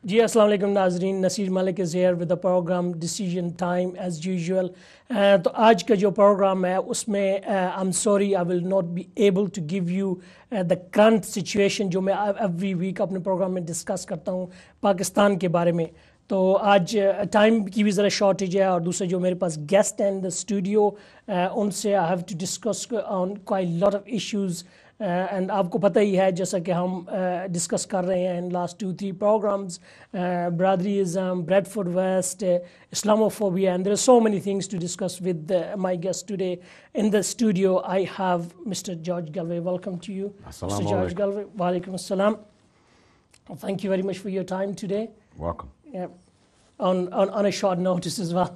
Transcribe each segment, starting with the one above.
जी अस्सलाम वालेकुम नाजरीन, Naseer Malik is here with the program decision time as usual. तो आज का जो प्रोग्राम है उसमें I am sorry I will not be able to give you the current situation जो मैं एवरी वीक अपने प्रोग्राम में डिस्कस करता हूँ पाकिस्तान के बारे में। तो आज टाइम की भी ज़रा शॉर्टेज है और दूसरे जो मेरे पास गेस्ट हैं इन द स्टूडियो उनसे I have to discuss on quite lot of issues and आपको पता ही है जैसा कि हम डिस्कस कर रहे हैं इन लास्ट 2-3 प्रोग्राम्स, ब्रादरीज़म, Bradford West, Islamophobia, and there are so many things to discuss with my guest today. In the studio I have Mr. George Galloway. Welcome to you. Assalamu Mr. George alaikum. Galloway. Wa alaikum assalam. Thank you very much for your time today. Welcome. Yeah. On a short notice as well.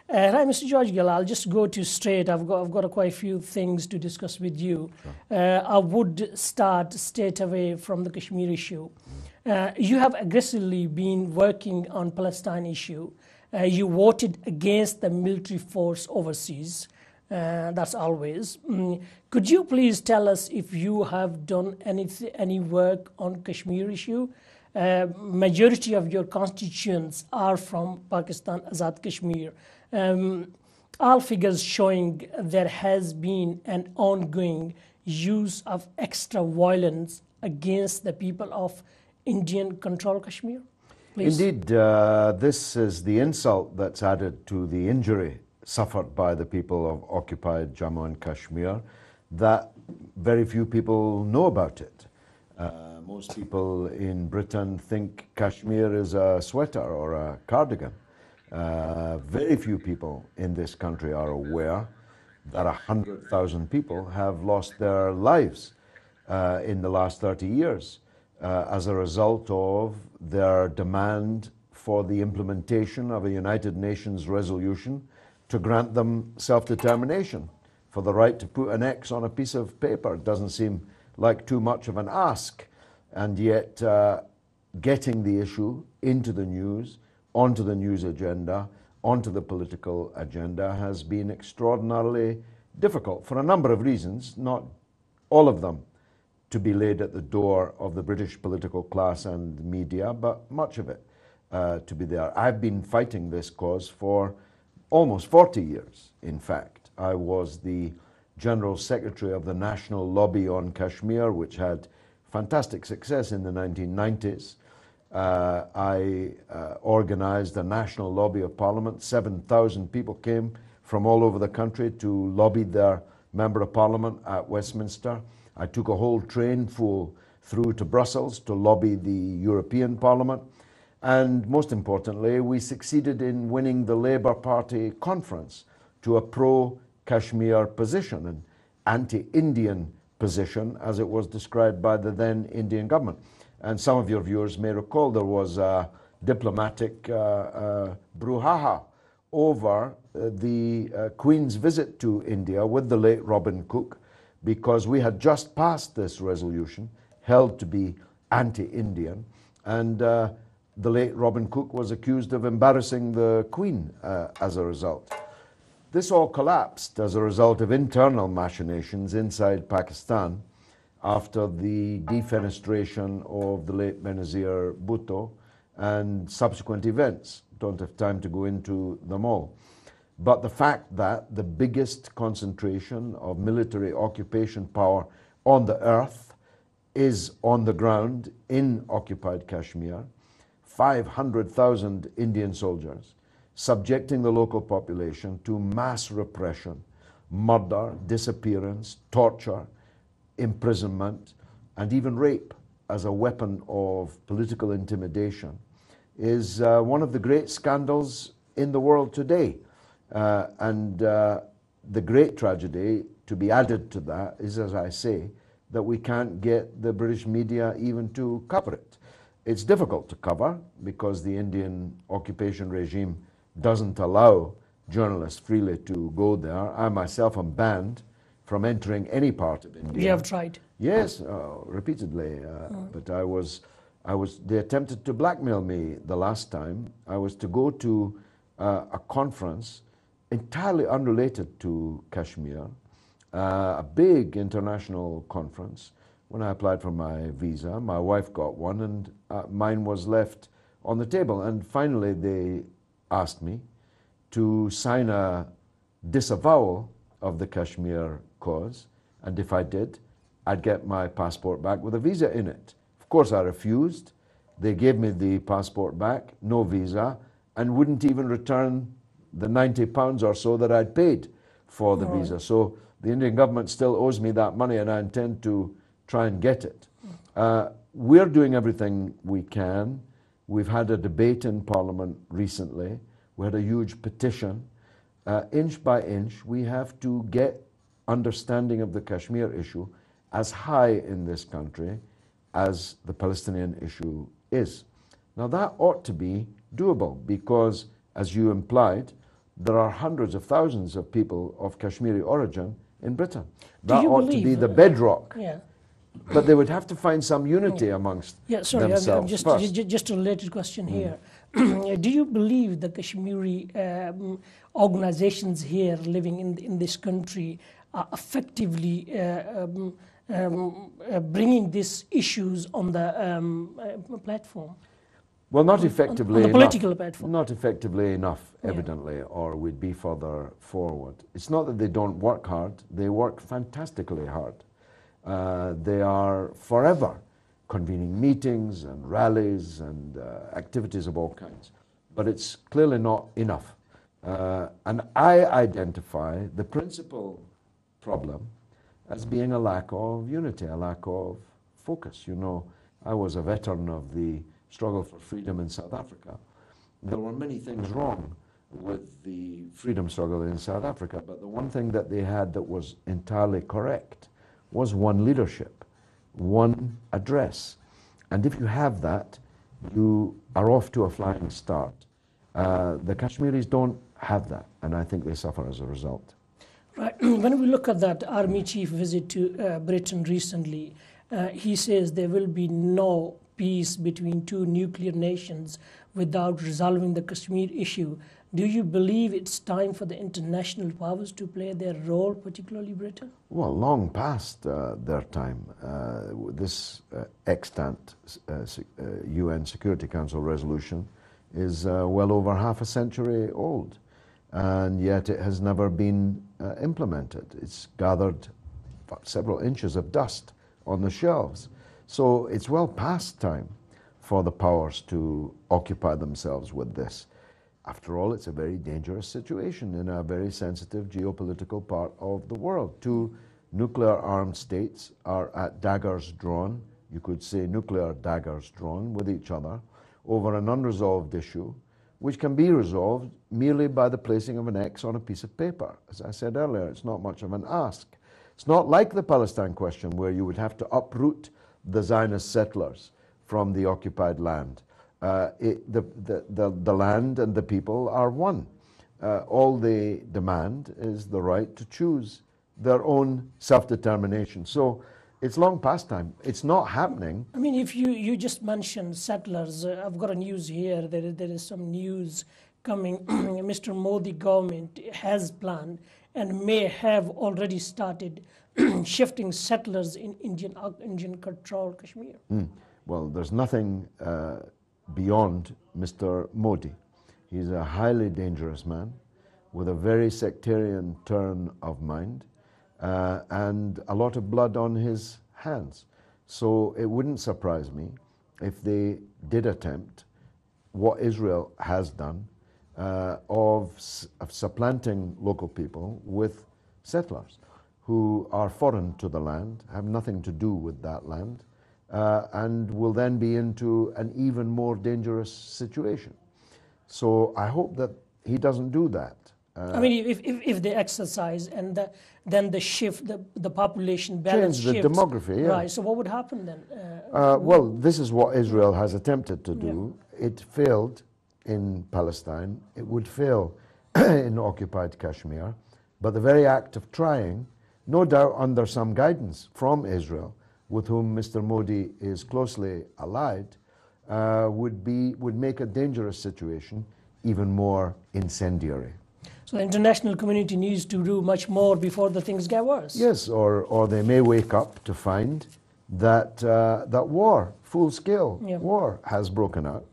Right, Mr. George Gill, I'll just go to straight. I've got quite a few things to discuss with you. Sure. I would start straight away from the Kashmir issue. You have aggressively been working on Palestine issue. You voted against the military force overseas. That's always. Could you please tell us if you have done any work on Kashmir issue? Majority of your constituents are from Pakistan Azad Kashmir. All figures showing there has been an ongoing use of extra violence against the people of Indian controlled Kashmir. Please. Indeed, this is the insult that's added to the injury suffered by the people of occupied Jammu and Kashmir, that very few people know about it. Most people in Britain think Kashmir is a sweater or a cardigan. Very few people in this country are aware that 100,000 people have lost their lives in the last 30 years as a result of their demand for the implementation of a United Nations resolution to grant them self-determination, for the right to put an X on a piece of paper. It doesn't seem like too much of an ask, and yet getting the issue into the news, onto the news agenda, onto the political agenda has been extraordinarily difficult for a number of reasons, not all of them to be laid at the door of the British political class and media, but much of it to be there. I've been fighting this cause for almost 40 years, in fact. I was the General Secretary of the National Lobby on Kashmir, which had fantastic success in the 1990s. I organized a national lobby of Parliament. 7,000 people came from all over the country to lobby their Member of Parliament at Westminster. I took a whole train full through to Brussels to lobby the European Parliament. And most importantly, we succeeded in winning the Labour Party conference to a pro-Kashmir position, an anti-Indian position, as it was described by the then Indian government. And some of your viewers may recall there was a diplomatic brouhaha over the Queen's visit to India with the late Robin Cook, because we had just passed this resolution held to be anti-Indian, and the late Robin Cook was accused of embarrassing the Queen as a result. This all collapsed as a result of internal machinations inside Pakistan after the defenestration of the late Benazir Bhutto and subsequent events. Don't have time to go into them all. But the fact that the biggest concentration of military occupation power on the earth is on the ground in occupied Kashmir, 500,000 Indian soldiers subjecting the local population to mass repression, murder, disappearance, torture, imprisonment, and even rape as a weapon of political intimidation is one of the great scandals in the world today. And the great tragedy to be added to that is, as I say, that we can't get the British media even to cover it. It's difficult to cover because the Indian occupation regime doesn't allow journalists freely to go there. I myself am banned from entering any part of India. You have tried? Yes, repeatedly. But they attempted to blackmail me the last time. I was to go to a conference entirely unrelated to Kashmir, a big international conference. When I applied for my visa, my wife got one, and mine was left on the table. And finally, they asked me to sign a disavowal of the Kashmir cause, and if I did, I'd get my passport back with a visa in it. Of course, I refused. They gave me the passport back, no visa, and wouldn't even return the £90 or so that I'd paid for the visa. So the Indian government still owes me that money, and I intend to try and get it. We're doing everything we can. We've had a debate in Parliament recently. We had a huge petition. Inch by inch, we have to get understanding of the Kashmir issue as high in this country as the Palestinian issue is. Now that ought to be doable because, as you implied, there are hundreds of thousands of people of Kashmiri origin in Britain. That ought to be the bedrock. Yeah. But they would have to find some unity amongst themselves. I'm just a related question here. Do you believe the Kashmiri organizations here living in this country are effectively bringing these issues on the platform? Well, not effectively on the political platform. Not effectively enough, evidently, or we'd be further forward. It's not that they don't work hard. They work fantastically hard. They are forever convening meetings and rallies and activities of all kinds. But it's clearly not enough. And I identify the principal problem as being a lack of unity, a lack of focus. You know, I was a veteran of the struggle for freedom in South Africa. There were many things wrong with the freedom struggle in South Africa, but the one thing that they had that was entirely correct was one leadership, one address. And if you have that, you are off to a flying start. The Kashmiris don't have that, and I think they suffer as a result. Right. When we look at that army chief visit to Britain recently, he says there will be no peace between two nuclear nations without resolving the Kashmir issue. Do you believe it's time for the international powers to play their role, particularly Britain? Well, long past their time. This extant UN Security Council resolution is well over half a century old, and yet it has never been implemented. It's gathered several inches of dust on the shelves. So it's well past time for the powers to occupy themselves with this. After all, it's a very dangerous situation in a very sensitive geopolitical part of the world. Two nuclear-armed states are at daggers drawn, you could say nuclear daggers drawn with each other over an unresolved issue, which can be resolved merely by the placing of an X on a piece of paper. As I said earlier, it's not much of an ask. It's not like the Palestine question where you would have to uproot the Zionist settlers from the occupied land. The land and the people are one. All they demand is the right to choose their own self-determination. So it's long past time. It's not happening. I mean, if you just mentioned settlers, I've got a news here. There is some news coming. Mr. Modi government has planned and may have already started shifting settlers in Indian controlled Kashmir. Well, there's nothing beyond Mr. Modi. He's a highly dangerous man with a very sectarian turn of mind and a lot of blood on his hands. So it wouldn't surprise me if they did attempt what Israel has done of supplanting local people with settlers who are foreign to the land, have nothing to do with that land, and will then be into an even more dangerous situation. So I hope that he doesn't do that. I mean, if they exercise and then the shift, the population balance change the shifts, demography, yeah. Right, so what would happen then? Well, this is what Israel has attempted to do. Yeah. It failed in Palestine. It would fail in occupied Kashmir. But the very act of trying, no doubt under some guidance from Israel, with whom Mr. Modi is closely allied, would make a dangerous situation even more incendiary. So the international community needs to do much more before the things get worse. Yes, or they may wake up to find that that war, full-scale war, has broken out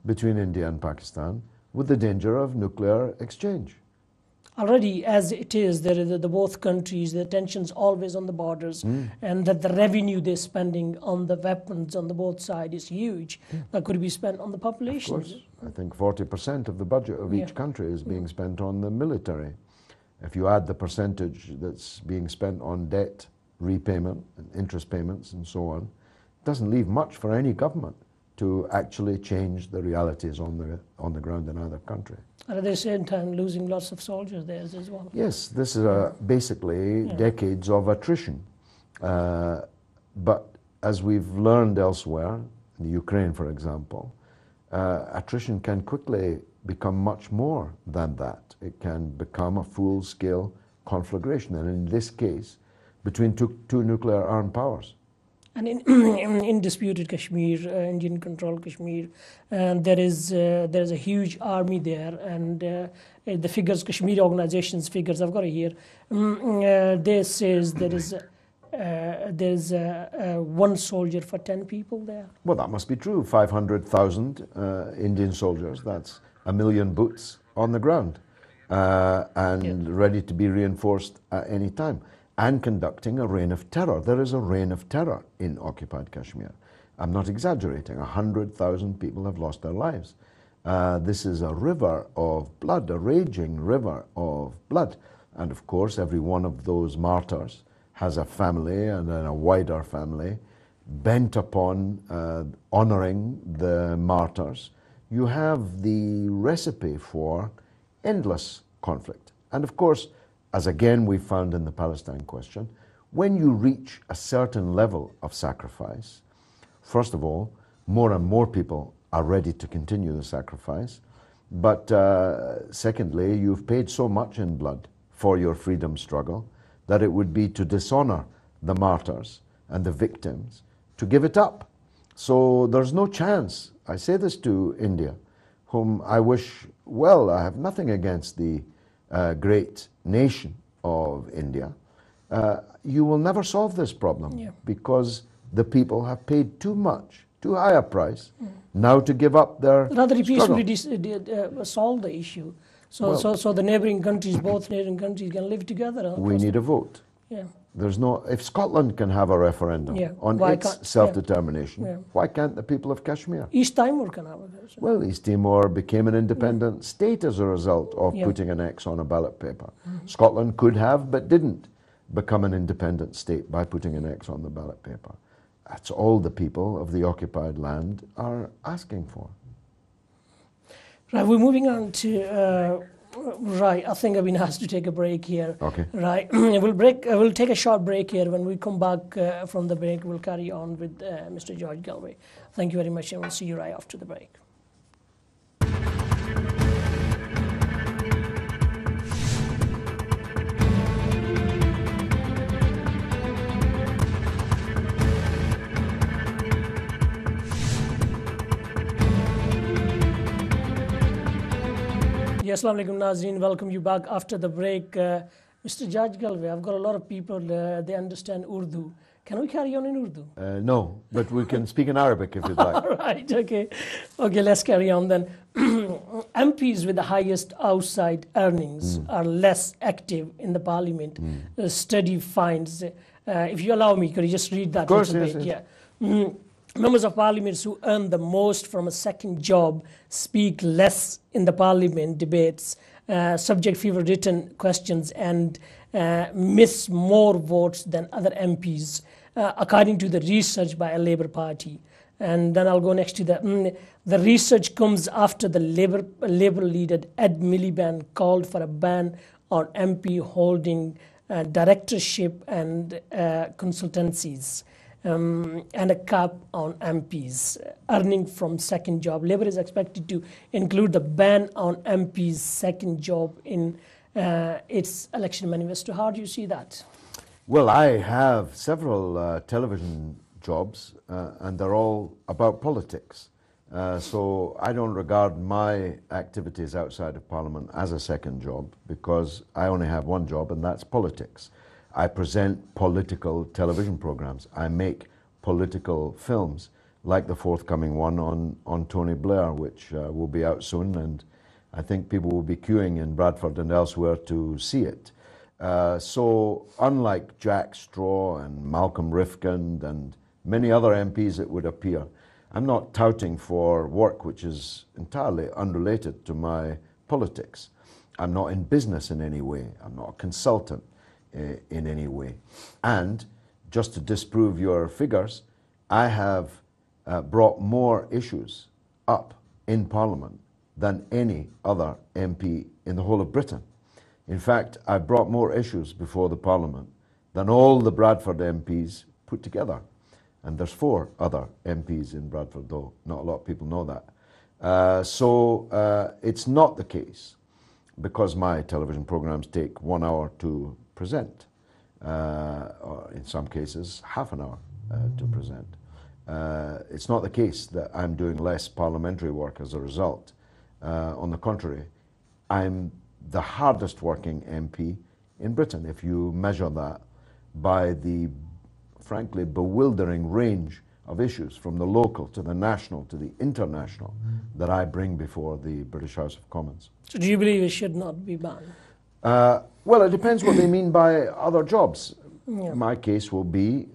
between India and Pakistan with the danger of nuclear exchange. Already, as it is, there are the both countries, the tensions always on the borders, and that the revenue they're spending on the weapons on the both sides is huge. That could be spent on the population. Of course, I think 40% of the budget of each country is being spent on the military. If you add the percentage that's being spent on debt repayment and interest payments and so on, it doesn't leave much for any government to actually change the realities on the ground in either country. And at the same time, losing lots of soldiers there as well. Yes, this is basically decades of attrition. But as we've learned elsewhere, in the Ukraine, for example, attrition can quickly become much more than that. It can become a full-scale conflagration, and in this case, between two nuclear-armed powers. And in disputed Kashmir, Indian-controlled Kashmir, there is a huge army there, and the figures, Kashmir organization's figures, I've got it here. They says there's one soldier for 10 people there. Well, that must be true. 500,000 Indian soldiers. That's 1 million boots on the ground, and ready to be reinforced at any time, and conducting a reign of terror. There is a reign of terror in occupied Kashmir. I'm not exaggerating. 100,000 people have lost their lives. This is a river of blood, a raging river of blood. And of course, every one of those martyrs has a family, and then a wider family, bent upon honoring the martyrs. You have the recipe for endless conflict. And of course, as again we found in the Palestine question, when you reach a certain level of sacrifice, first of all, more and more people are ready to continue the sacrifice. But secondly, you've paid so much in blood for your freedom struggle that it would be to dishonor the martyrs and the victims to give it up. So there's no chance. I say this to India, whom I wish well. I have nothing against the great nation of India. You will never solve this problem because the people have paid too much, too high a price now to give up their Rather, he struggle. peacefully solve the issue. So the neighbouring countries, both neighbouring countries, can live together. We need a vote. Yeah. There's no. If Scotland can have a referendum on its self-determination, why can't the people of Kashmir? East Timor can have it. Well, East Timor became an independent state as a result of putting an X on a ballot paper. Scotland could have, but didn't become an independent state by putting an X on the ballot paper. That's all the people of the occupied land are asking for. Right, we're moving on to, right, I think I've been asked to take a break here. Okay. Right, we'll take a short break here. When we come back from the break, we'll carry on with Mr. George Galloway. Thank you very much, and we'll see you right after the break. Yes, Assalamu alaikum, Nazreen. Welcome you back after the break. Mr. George Galloway, I've got a lot of people, they understand Urdu. Can we carry on in Urdu? No, but we can speak in Arabic if you'd like. Right, okay. Okay, let's carry on then. MPs with the highest outside earnings are less active in the parliament. The study finds, if you allow me, could you just read that? Of course, little bit? Yeah. Members of parliament who earn the most from a second job speak less in the parliament debates, subject fewer written questions, and miss more votes than other MPs, according to the research by a Labour Party. And then I'll go next to that. The research comes after the Labour leader Ed Miliband called for a ban on MP holding directorship and consultancies. And a cap on MPs earning from second job. Labour is expected to include the ban on MPs' second job in its election manifesto. How do you see that? Well, I have several television jobs, and they're all about politics. So I don't regard my activities outside of Parliament as a second job, because I only have one job, and that's politics. I present political television programs. I make political films. like the forthcoming one on Tony Blair, which will be out soon, and I think people will be queuing in Bradford and elsewhere to see it. So unlike Jack Straw and Malcolm Rifkind and many other MPs, it would appear, I'm not touting for work which is entirely unrelated to my politics. I'm not in business in any way. I'm not a consultant in any way. And just to disprove your figures, I have brought more issues up in Parliament than any other MP in the whole of Britain. In fact, I brought more issues before the Parliament than all the Bradford MPs put together. And there's 4 other MPs in Bradford, though not a lot of people know that. So it's not the case, because my television programs take 1 hour to present, or in some cases half an hour to present. It's not the case that I'm doing less parliamentary work as a result. On the contrary, I'm the hardest working MP in Britain, if you measure that by the frankly bewildering range of issues from the local to the national to the international that I bring before the British House of Commons. So do you believe it should not be banned? Well, it depends what they mean by other jobs. Yeah. My case will be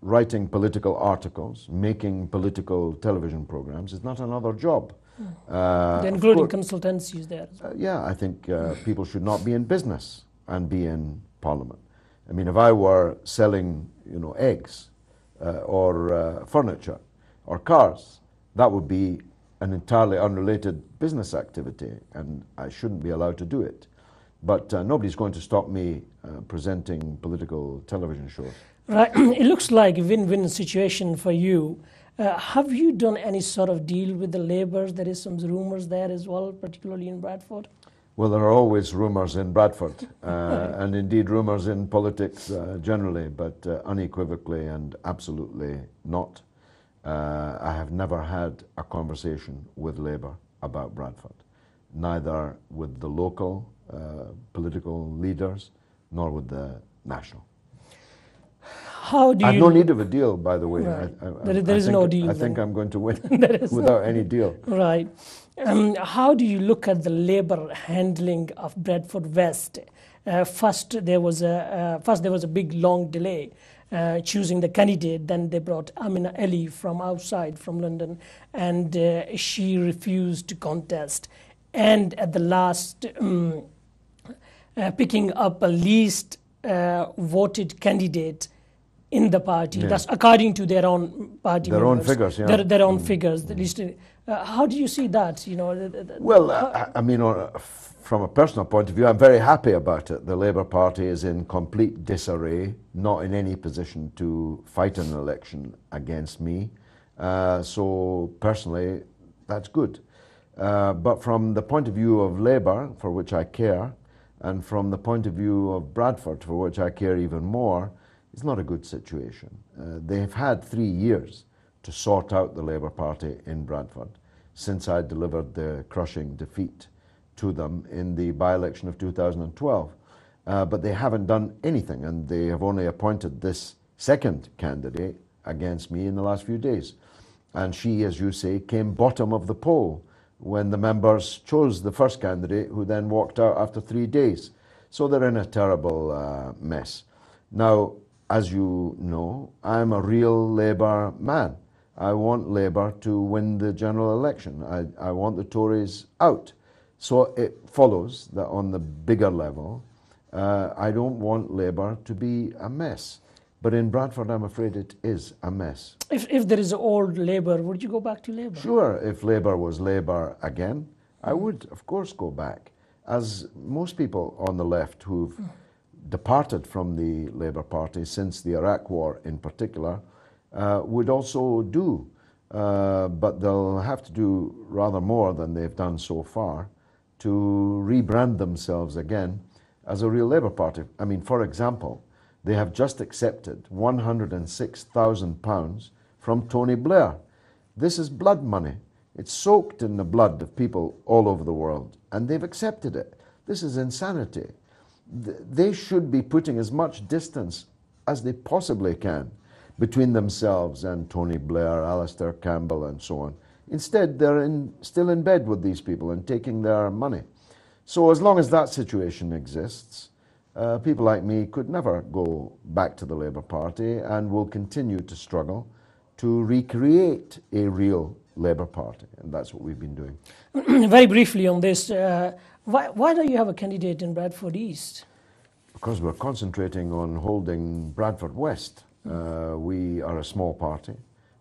writing political articles, making political television programs is not another job. Including consultancies there. Yeah, I think people should not be in business and be in Parliament. I mean, if I were selling, eggs or furniture or cars, that would be an entirely unrelated business activity, and I shouldn't be allowed to do it. But nobody's going to stop me presenting political television shows. Right. It looks like a win-win situation for you. Have you done any sort of deal with the Labour? There is some rumours there as well, particularly in Bradford. Well, there are always rumours in Bradford, and indeed rumours in politics generally, but unequivocally and absolutely not. I have never had a conversation with Labour about Bradford, neither with the local political leaders nor with the national. How do you... I have no need of a deal, by the way. Right. There is no deal. I think I'm going to win no... without any deal. Right. How do you look at the Labour handling of Bradford West? First, there was a big, long delay choosing the candidate. Then they brought Amina Ali from outside, from London, and she refused to contest. And at the last, picking up a least voted candidate in the party. Yeah. That's according to their own party members. Own figures, yeah. Their own figures. At least, how do you see that? Well, I mean, from a personal point of view, I'm very happy about it. The Labour Party is in complete disarray, not in any position to fight an election against me. So personally, that's good. But from the point of view of Labour, for which I care, and from the point of view of Bradford, for which I care even more, it's not a good situation. They've had 3 years to sort out the Labour Party in Bradford since I delivered the crushing defeat to them in the by-election of 2012. But they haven't done anything, and they have only appointed this second candidate against me in the last few days. And she, as you say, came bottom of the poll when the members chose the first candidate, who then walked out after 3 days. So they're in a terrible mess. Now, as you know, I'm a real Labour man. I want Labour to win the general election. I want the Tories out. So it follows that on the bigger level, I don't want Labour to be a mess. But in Bradford, I'm afraid it is a mess. If there is old Labour, would you go back to Labour? Sure, if Labour was Labour again, I would, of course, go back. As most people on the left who've departed from the Labour Party since the Iraq War in particular would also do. But they'll have to do rather more than they've done so far to rebrand themselves again as a real Labour Party. I mean, for example, they have just accepted £106,000 from Tony Blair. This is blood money. It's soaked in the blood of people all over the world, and they've accepted it. This is insanity. They should be putting as much distance as they possibly can between themselves and Tony Blair, Alastair Campbell, and so on. Instead, they're still in bed with these people and taking their money. So as long as that situation exists, people like me could never go back to the Labour Party and will continue to struggle to recreate a real Labour Party, and that's what we've been doing. Very briefly on this, why don't you have a candidate in Bradford East? Because we're concentrating on holding Bradford West. We are a small party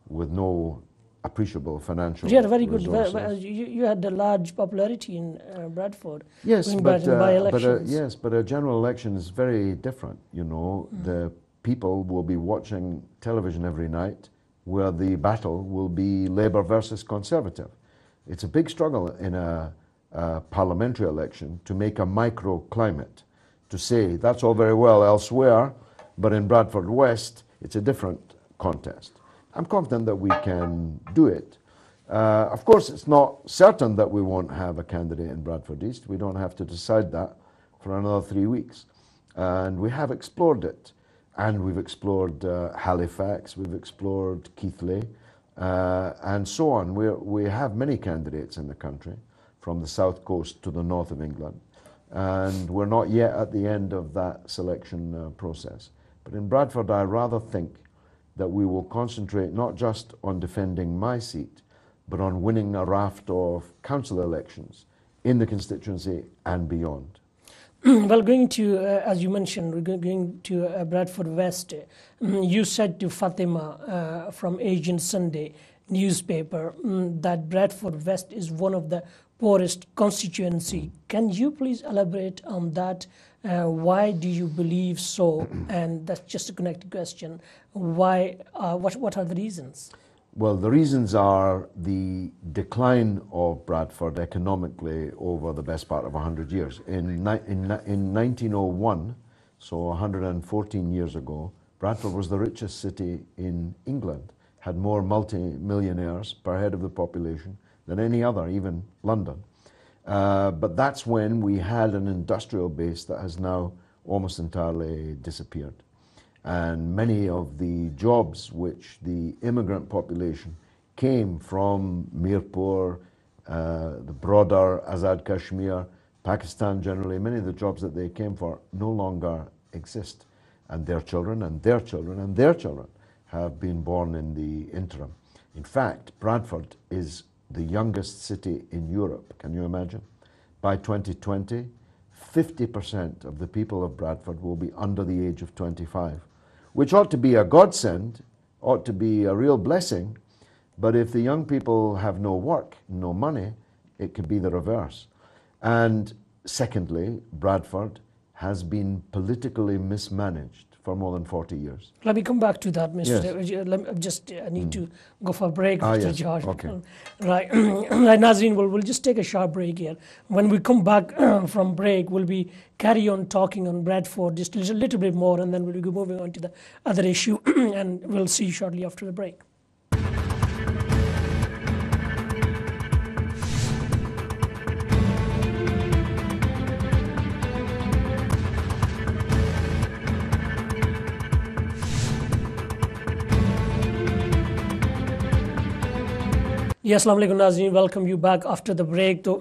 with no appreciable financial You had a very resources. good, you had a large popularity in Bradford. Yes, but by-elections. a general election is very different. You know, the people will be watching television every night, where the battle will be Labour versus Conservative. It's a big struggle in a parliamentary election to make a microclimate, to say that's all very well elsewhere, but in Bradford West, it's a different contest. I'm confident that we can do it. Of course, it's not certain that we won't have a candidate in Bradford East. We don't have to decide that for another 3 weeks. And we have explored it. And we've explored Halifax, we've explored Keighley, and so on. We have many candidates in the country, from the south coast to the north of England. And we're not yet at the end of that selection process. But in Bradford, I rather think that we will concentrate not just on defending my seat, but on winning a raft of council elections in the constituency and beyond. Well, going to, as you mentioned, we're going to Bradford West. You said to Fatima from Asian Sunday newspaper that Bradford West is one of the poorest constituency. Can you please elaborate on that? Why do you believe so? And that's just a connected question. Why? What are the reasons? Well, the reasons are the decline of Bradford economically over the best part of 100 years. In 1901, so 114 years ago, Bradford was the richest city in England, had more multi-millionaires per head of the population than any other, even London. But that's when we had an industrial base that has now almost entirely disappeared. And many of the jobs which the immigrant population came from Mirpur, the broader Azad Kashmir, Pakistan generally, many of the jobs that they came for no longer exist. And their children and their children and their children have been born in the interim. In fact, Bradford is the youngest city in Europe. Can you imagine? By 2020, 50% of the people of Bradford will be under the age of 25. Which ought to be a godsend, ought to be a real blessing, but if the young people have no work, no money, it could be the reverse. And secondly, Bradford has been politically mismanaged for more than 40 years. Let me come back to that, Mr. Yes. I need to go for a break, Mr. Yes. George. Okay. Right, right, Nazreen, we'll just take a short break here. When we come back from break, we'll be carry on talking on Bradford just a little bit more, and then we'll be moving on to the other issue, and we'll see you shortly after the break. Yes, Assalamu alaikum, Nazreen. Welcome you back after the break. So,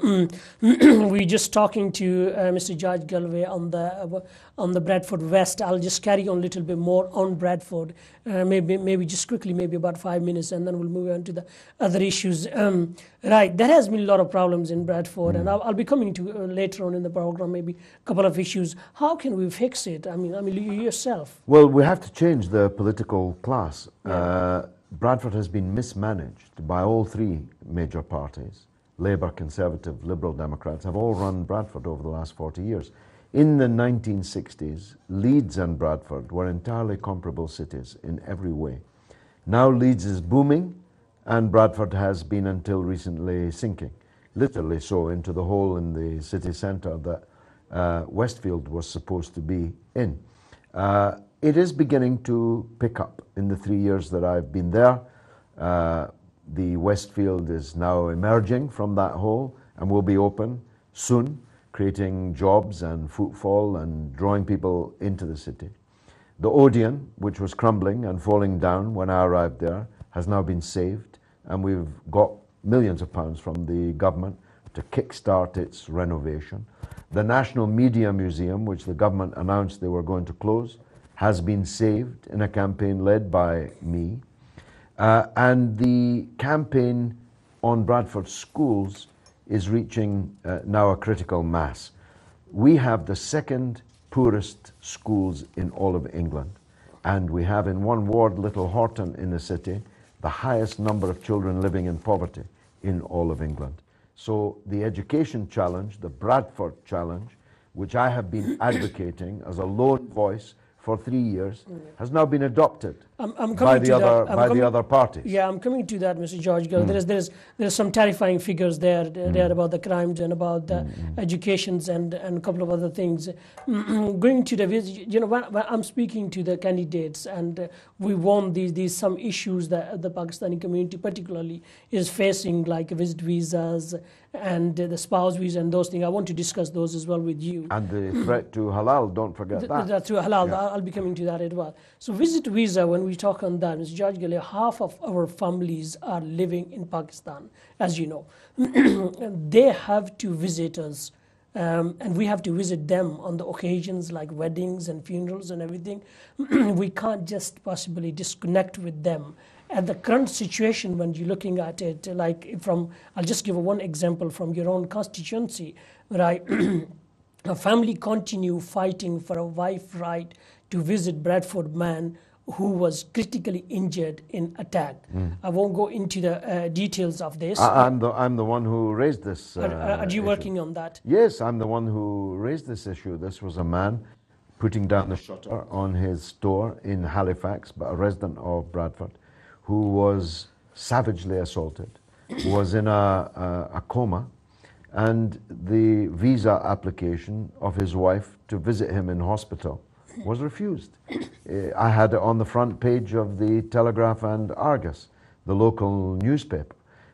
we're just talking to Mr. George Galloway on the Bradford West. I'll just carry on a little bit more on Bradford, maybe just quickly, maybe about 5 minutes, and then we'll move on to the other issues. Right, there has been a lot of problems in Bradford, and I'll be coming to later on in the program, maybe a couple of issues. How can we fix it? I mean, you yourself. Well, we have to change the political class. Yeah. Bradford has been mismanaged by all three major parties. Labour, Conservative, Liberal Democrats have all run Bradford over the last 40 years. In the 1960s, Leeds and Bradford were entirely comparable cities in every way. Now Leeds is booming, and Bradford has been until recently sinking, literally so, into the hole in the city centre that Westfield was supposed to be in. It is beginning to pick up in the 3 years that I've been there. The Westfield is now emerging from that hole and will be open soon, creating jobs and footfall and drawing people into the city. The Odeon, which was crumbling and falling down when I arrived there, has now been saved, and we've got millions of pounds from the government to kickstart its renovation. The National Media Museum, which the government announced they were going to close, has been saved in a campaign led by me. And the campaign on Bradford schools is reaching now a critical mass. We have the second poorest schools in all of England, and we have in one ward, Little Horton in the city, the highest number of children living in poverty in all of England. So the education challenge, the Bradford challenge, which I have been advocating as a lone voice for 3 years, has now been adopted by the other parties. Yeah, I'm coming to that, Mr. George. There's some terrifying figures there about the crimes and about the educations and a couple of other things. Going to the visit, when I'm speaking to the candidates, and we want these some issues that the Pakistani community particularly is facing, like visit visas and the spouse visa and those things. I want to discuss those as well with you. And the threat to halal, don't forget that. That's through halal. Yeah. I'll be coming to that as well. So visit visa, when we talk on that, Mr. George Galloway, half of our families are living in Pakistan, as you know. They have to visit us, and we have to visit them on the occasions like weddings and funerals and everything. We can't just possibly disconnect with them. At the current situation, when you're looking at it, I'll just give one example from your own constituency, right? A family continue fighting for a wife right to visit Bradford man who was critically injured in attack. I won't go into the details of this. I'm the one who raised this Are you issue. working on that? Yes, I'm the one who raised this issue. This was a man putting down the shutter on his store in Halifax, but a resident of Bradford, who was savagely assaulted, was in a coma, and the visa application of his wife to visit him in hospital was refused. I had it on the front page of the Telegraph and Argus, the local newspaper.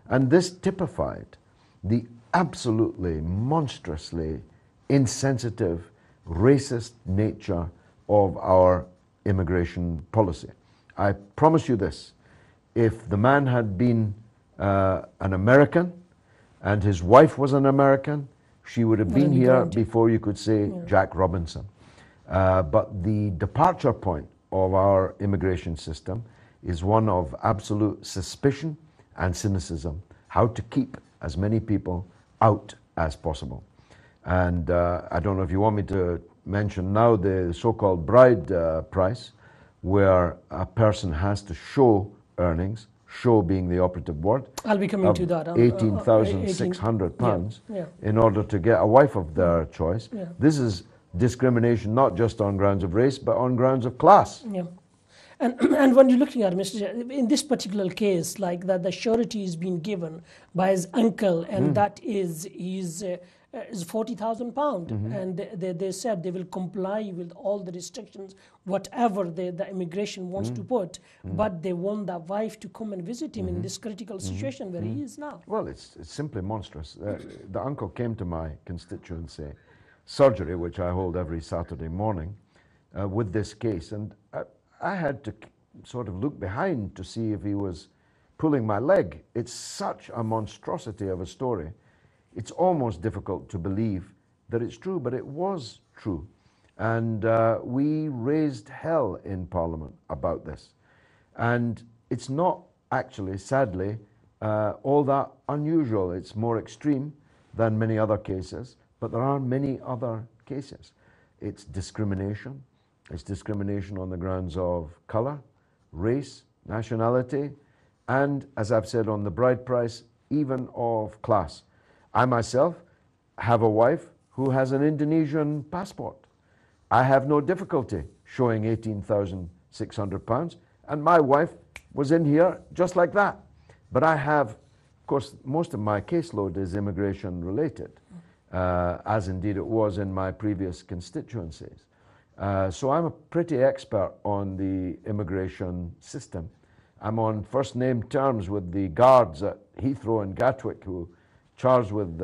And this typified the absolutely monstrously insensitive, racist nature of our immigration policy. I promise you this, if the man had been an American and his wife was an American, she would have been here before you could say Jack Robinson. But the departure point of our immigration system is one of absolute suspicion and cynicism, how to keep as many people out as possible. And I don't know if you want me to mention now the so-called bride price, where a person has to show earnings, show being the operative word. I'll be coming to that. £18,600 in order to get a wife of their choice. Yeah. This is discrimination not just on grounds of race, but on grounds of class. Yeah. And when you're looking at Mr. in this particular case, like that, the surety is being given by his uncle, and that is £40,000, and they said they will comply with all the restrictions, whatever the immigration wants to put, but they want the wife to come and visit him in this critical situation where he is now. Well, it's simply monstrous. The uncle came to my constituency surgery, which I hold every Saturday morning, with this case, and I had to sort of look behind to see if he was pulling my leg. It's such a monstrosity of a story. It's almost difficult to believe that it's true, but it was true. And we raised hell in Parliament about this. And it's not actually, sadly, all that unusual. It's more extreme than many other cases, but there are many other cases. It's discrimination. It's discrimination on the grounds of colour, race, nationality, and, as I've said, on the bride price, even of class. I myself have a wife who has an Indonesian passport. I have no difficulty showing £18,600, and my wife was in here just like that. But I have, of course, most of my caseload is immigration related, as indeed it was in my previous constituencies. So I'm a pretty expert on the immigration system. I'm on first name terms with the guards at Heathrow and Gatwick who charged with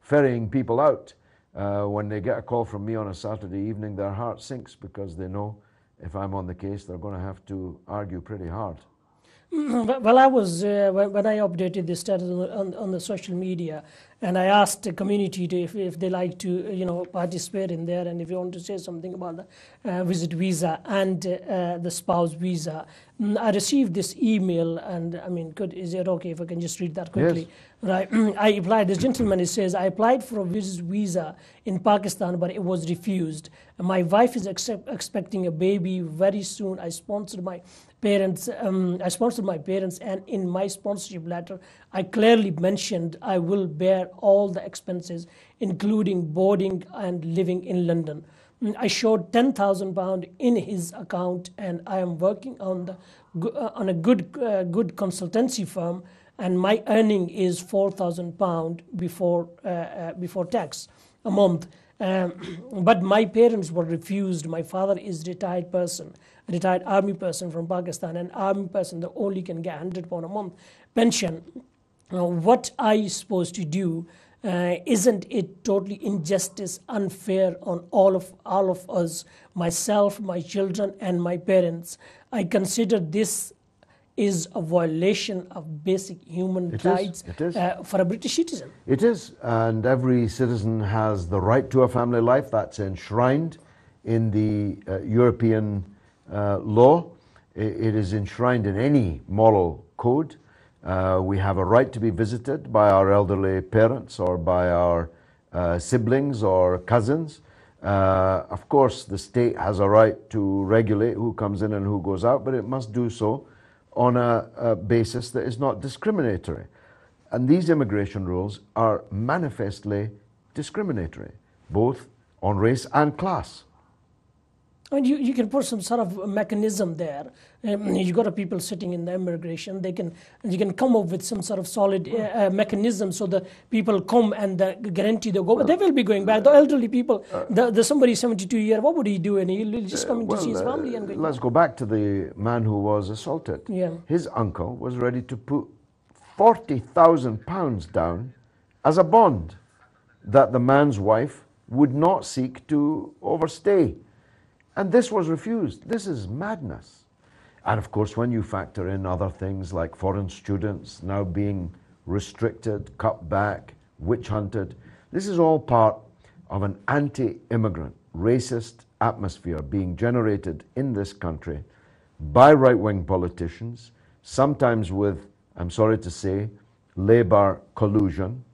ferrying people out. When they get a call from me on a Saturday evening, their heart sinks because they know if I'm on the case, they're going to have to argue pretty hard. Well, I was when I updated the status on the social media, and I asked the community to, if they like to participate in there, and if you want to say something about the visit visa and the spouse visa. I received this email, and I mean, is it okay if I can just read that quickly? Yes. Right. I applied. This gentleman, it says, I applied for a visit visa in Pakistan, but it was refused. My wife is expecting a baby very soon. I sponsored my parents. And in my sponsorship letter, I clearly mentioned I will bear all the expenses, including boarding and living in London. I showed £10,000 in his account, and I am working on a good consultancy firm, and my earning is £4,000 before tax a month. But my parents were refused. My father is retired army person from Pakistan, an army person that only can get £100 a month pension. What are you supposed to do? Isn't it totally injustice, unfair on all of us, myself, my children, and my parents? I consider this is a violation of basic human rights for a British citizen. It is, and every citizen has the right to a family life. That's enshrined in the European law. It is enshrined in any moral code. We have a right to be visited by our elderly parents or by our siblings or cousins. Of course, the state has a right to regulate who comes in and who goes out, but it must do so on a basis that is not discriminatory. And these immigration rules are manifestly discriminatory, both on race and class. And you can put some sort of mechanism there. You got people sitting in the immigration. You can come up with some sort of solid mechanism so the people come and guarantee they go. But they will be going back. The elderly people, somebody 72 years, what would he do? And he'll just come in to see his family and go. Let's go back to the man who was assaulted. Yeah. His uncle was ready to put £40,000 down as a bond that the man's wife would not seek to overstay. And this was refused. This is madness. And of course, when you factor in other things like foreign students now being restricted, cut back, witch hunted, this is all part of an anti-immigrant, racist atmosphere being generated in this country by right-wing politicians, sometimes with, I'm sorry to say, Labour collusion,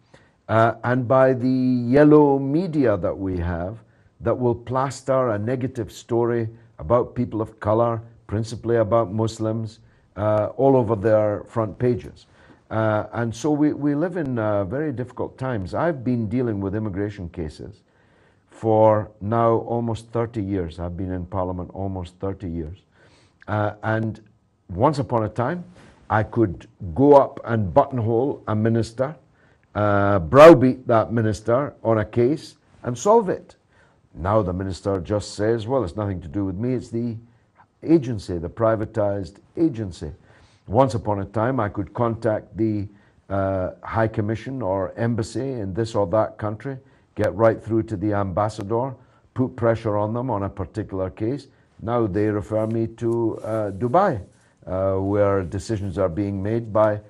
and by the yellow media that we have, that will plaster a negative story about people of colour, principally about Muslims, all over their front pages. And so we live in very difficult times. I've been dealing with immigration cases for now almost 30 years. I've been in Parliament almost 30 years. And once upon a time, I could go up and buttonhole a minister, browbeat that minister on a case and solve it. Now the minister just says, well, it's nothing to do with me, it's the agency, the privatized agency. Once upon a time, I could contact the High Commission or embassy in this or that country, get right through to the ambassador, put pressure on them on a particular case. Now they refer me to Dubai, where decisions are being made by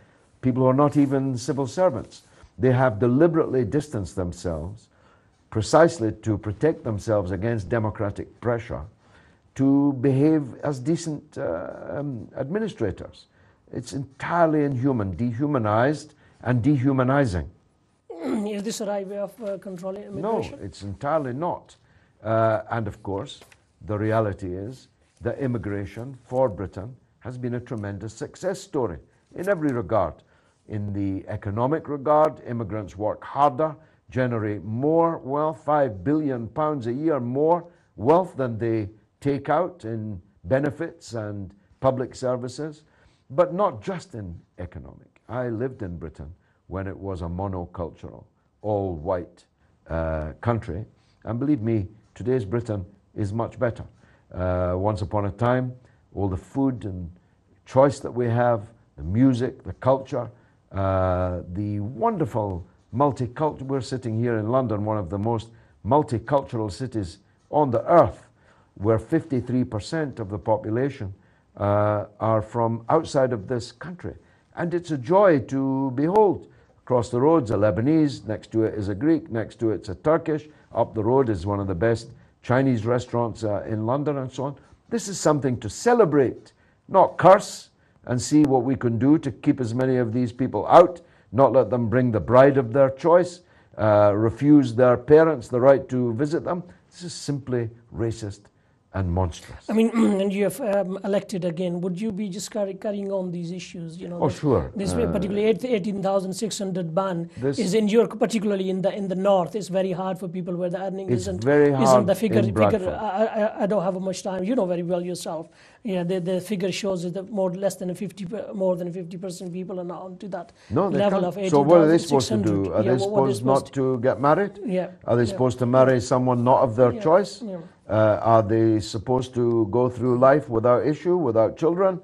people who are not even civil servants. They have deliberately distanced themselves precisely to protect themselves against democratic pressure, to behave as decent administrators. It's entirely inhuman, dehumanized and dehumanizing. Is this the right way of controlling immigration? No, it's entirely not. And of course, the reality is that immigration for Britain has been a tremendous success story in every regard. In the economic regard, immigrants work harder, generate more wealth, £5 billion a year more wealth than they take out in benefits and public services, but not just in economic. I lived in Britain when it was a monocultural, all-white country, and believe me, today's Britain is much better. Once upon a time, all the food and choice that we have, the music, the culture, the wonderful multicultural, we're sitting here in London, one of the most multicultural cities on the earth. where 53% of the population are from outside of this country. And it's a joy to behold. Across the road's a Lebanese, next to it is a Greek, next to it's a Turkish, up the road is one of the best Chinese restaurants in London and so on. This is something to celebrate, not curse and see what we can do to keep as many of these people out, not let them bring the bride of their choice, refuse their parents the right to visit them. This is simply racist and monstrous. I mean, and you have elected again. Would you be just carrying on these issues? You know, Oh, sure. This particularly 18,600 ban is in Europe, particularly in the north. It's very hard for people where the earning isn't very hard isn't the figure. in Bradford. I don't have much time. You know very well yourself. Yeah, the figure shows that more than 50% people are now onto that level of 18,600. So what are they supposed to do? Are they supposed not to get married? Yeah. Are they supposed to marry someone not of their choice? Yeah. Are they supposed to go through life without issue, without children?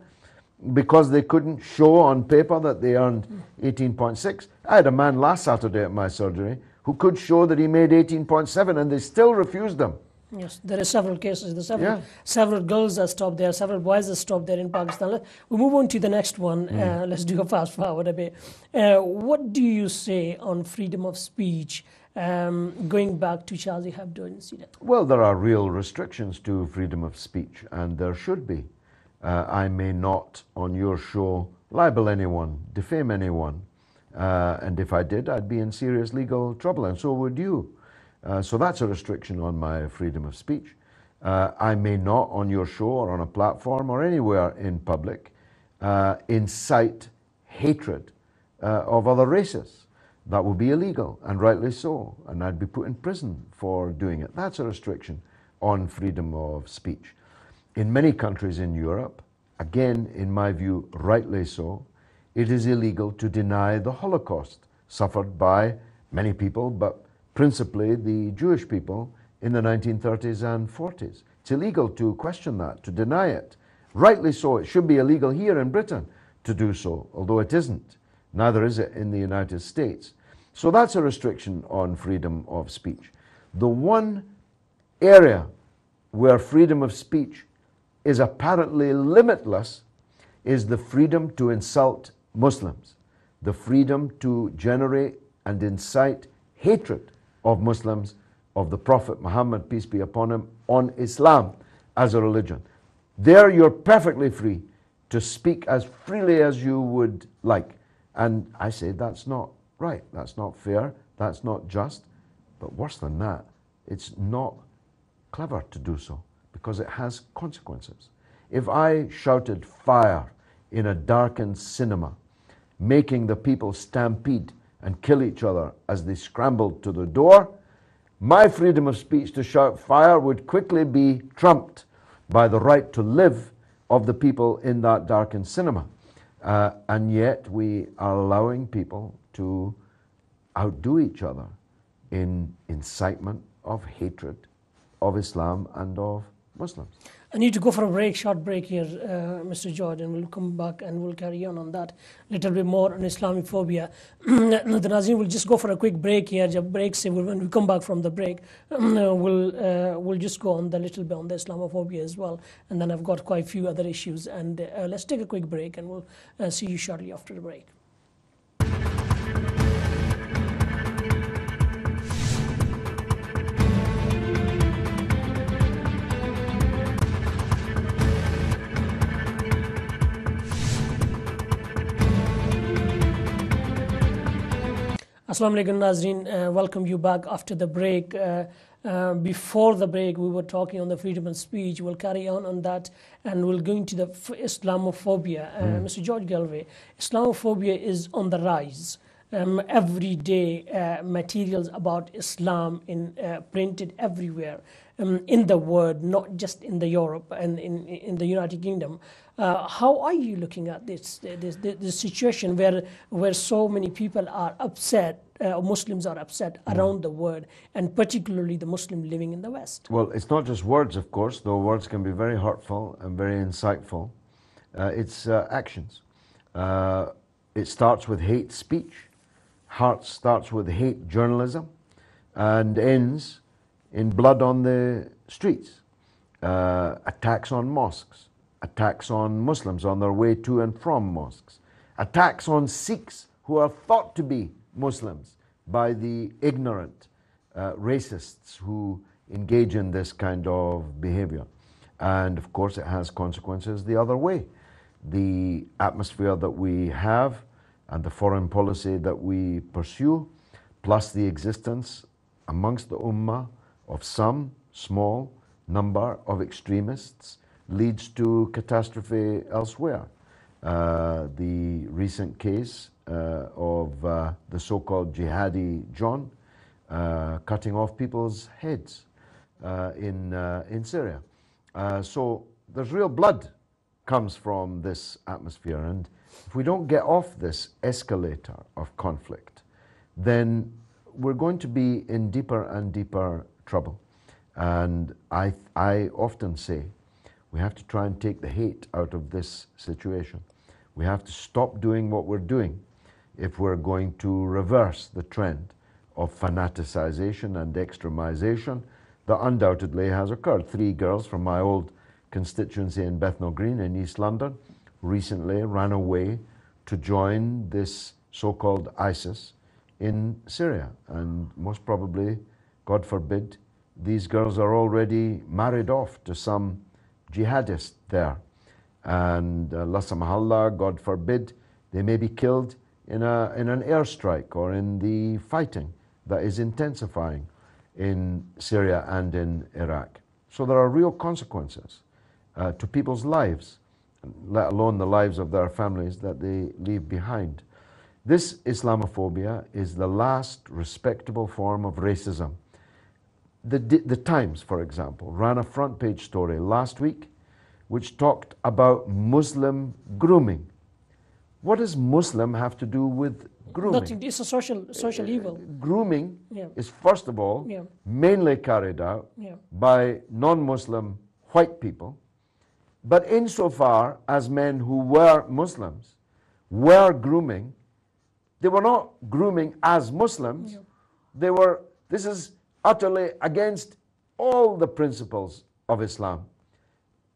Because they couldn't show on paper that they earned 18.6. I had a man last Saturday at my surgery who could show that he made 18.7 and they still refused him. Yes, there are several cases. There several girls that stopped there, several boys that stopped there in Pakistan. We move on to the next one. Let's do a fast forward a bit. What do you say on freedom of speech going back to Charlie Hebdo incident? Well, there are real restrictions to freedom of speech, and there should be. I may not, on your show, libel anyone, defame anyone. And if I did, I'd be in serious legal trouble, and so would you. So that's a restriction on my freedom of speech. I may not, on your show or on a platform or anywhere in public, incite hatred of other races. That would be illegal, and rightly so, and I'd be put in prison for doing it. That's a restriction on freedom of speech. In many countries in Europe, again, in my view, rightly so, it is illegal to deny the Holocaust suffered by many people, but principally the Jewish people in the 1930s and 40s. It's illegal to question that, to deny it. Rightly so, it should be illegal here in Britain to do so, although it isn't. Neither is it in the United States. So that's a restriction on freedom of speech. The one area where freedom of speech is apparently limitless is the freedom to insult Muslims, the freedom to generate and incite hatred of Muslims, of the Prophet Muhammad, peace be upon him, on Islam as a religion. There you're perfectly free to speak as freely as you would like. And I say that's not right, that's not fair, that's not just. But worse than that, it's not clever to do so because it has consequences. If I shouted fire in a darkened cinema, making the people stampede and kill each other as they scrambled to the door, my freedom of speech to shout fire would quickly be trumped by the right to live of the people in that darkened cinema. And yet we are allowing people to outdo each other in incitement of hatred of Islam and of Muslims. I need to go for a break, short break here, Mr. George, and we'll come back and we'll carry on that a little bit more on Islamophobia. The Nazim will just go for a quick break here. When we come back from the break, we'll just go on the little bit on the Islamophobia as well, and then I've got quite a few other issues. And let's take a quick break, and we'll see you shortly after the break. Assalamu alaikum Nazreen, welcome you back after the break. Before the break we were talking on the freedom of speech. We'll carry on that and we'll go into the Islamophobia. Mr. George Galloway, Islamophobia is on the rise. Every day materials about Islam printed everywhere in the world, not just in the Europe and in the United Kingdom. How are you looking at this situation where so many people are upset, Muslims are upset around the world, and particularly the Muslim living in the West? Well, it's not just words, of course, though words can be very hurtful and very insightful. It's actions. It starts with hate speech. Heart starts with hate journalism and ends in blood on the streets. attacks on mosques, attacks on Muslims on their way to and from mosques, attacks on Sikhs who are thought to be Muslims by the ignorant racists who engage in this kind of behavior. And of course it has consequences the other way. The atmosphere that we have and the foreign policy that we pursue, plus the existence amongst the Ummah of some small number of extremists, leads to catastrophe elsewhere. The recent case of the so-called jihadi John cutting off people's heads in Syria. So there's real blood comes from this atmosphere, and if we don't get off this escalator of conflict, then we're going to be in deeper and deeper trouble. And I often say we have to try and take the hate out of this situation. We have to stop doing what we're doing if we're going to reverse the trend of fanaticization and extremization that undoubtedly has occurred. 3 girls from my old constituency in Bethnal Green in East London recently ran away to join this so-called ISIS in Syria. And most probably, God forbid, these girls are already married off to some jihadist there. And la samahallah, God forbid, they may be killed in an airstrike or in the fighting that is intensifying in Syria and in Iraq. So there are real consequences to people's lives, let alone the lives of their families that they leave behind. This Islamophobia is the last respectable form of racism. The Times, for example, ran a front page story last week which talked about Muslim grooming. What does Muslim have to do with grooming? Nothing. It's a social evil. Grooming is, first of all, mainly carried out by non-Muslim white people. But insofar as men who were Muslims were grooming, they were not grooming as Muslims. This is utterly against all the principles of Islam.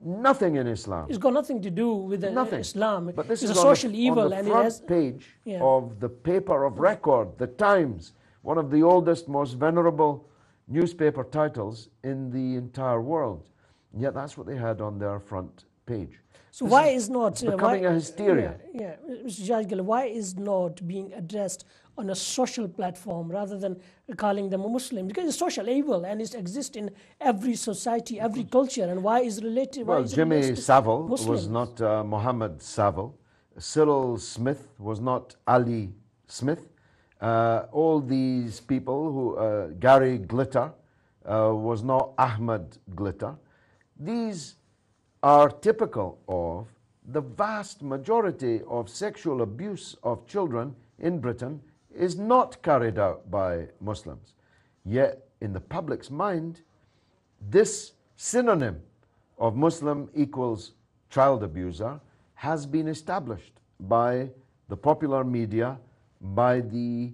Nothing in Islam. It's got nothing to do with Islam. But this it's is a social evil, on the and front it has page of the paper of record, the Times, one of the oldest, most venerable newspaper titles in the entire world. And yet that's what they had on their front page. So why is not becoming a hysteria? Mr. Judge Galloway, why is not being addressed on a social platform rather than calling them a Muslim? Because it's social evil and it exists in every society, every culture. And why is related? Well, Jimmy Savile was Muslims? not Mohammed Savile. Cyril Smith was not Ali Smith. All these people who Gary Glitter was not Ahmed Glitter. These are typical of the vast majority of sexual abuse of children in Britain is not carried out by Muslims. Yet in the public's mind, this synonym of Muslim equals child abuser has been established by the popular media, by the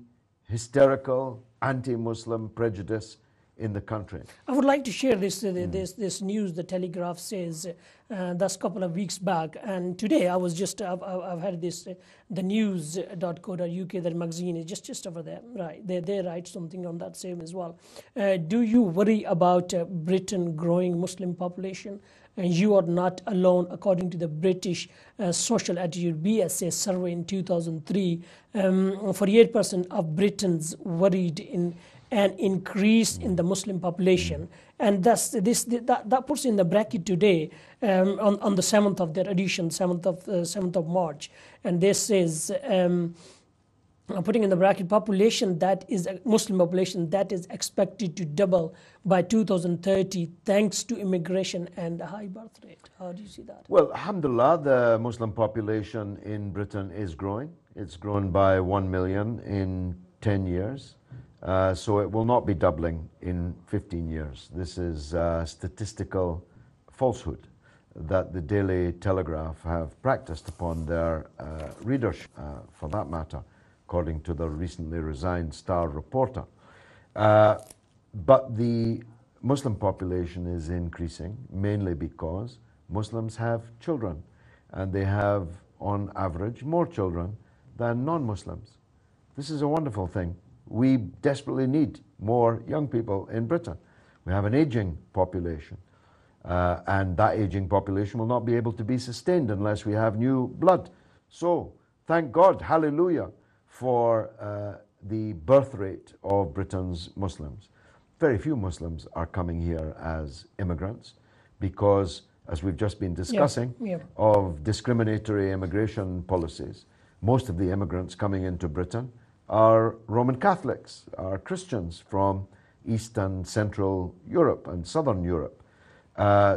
hysterical anti-Muslim prejudice in the country. I would like to share this news. The Telegraph says that's a couple of weeks back, and today I was just I've had this the news.co.uk, that magazine is just over there. Right, they write something on that same as well. Do you worry about Britain growing Muslim population? And you are not alone, according to the British Social Attitude BSA survey in 2003. 48% of Britons worried in an increase in the Muslim population, and that puts in the bracket today on the 7th of their edition, 7th of March, and this says putting in the bracket population that is a Muslim population that is expected to double by 2030 thanks to immigration and a high birth rate. How do you see that? Well, alhamdulillah, the Muslim population in Britain is growing. It's grown by 1 million in 10 years. So it will not be doubling in 15 years. This is statistical falsehood that the Daily Telegraph have practiced upon their readers, for that matter, according to the recently resigned Star reporter. But the Muslim population is increasing, mainly because Muslims have children, and they have, on average, more children than non-Muslims. This is a wonderful thing. We desperately need more young people in Britain. We have an aging population, and that aging population will not be able to be sustained unless we have new blood. So, thank God, hallelujah, for the birth rate of Britain's Muslims. Very few Muslims are coming here as immigrants because, as we've just been discussing, of discriminatory immigration policies. Most of the immigrants coming into Britain are Roman Catholics, are Christians from East and Central Europe and Southern Europe.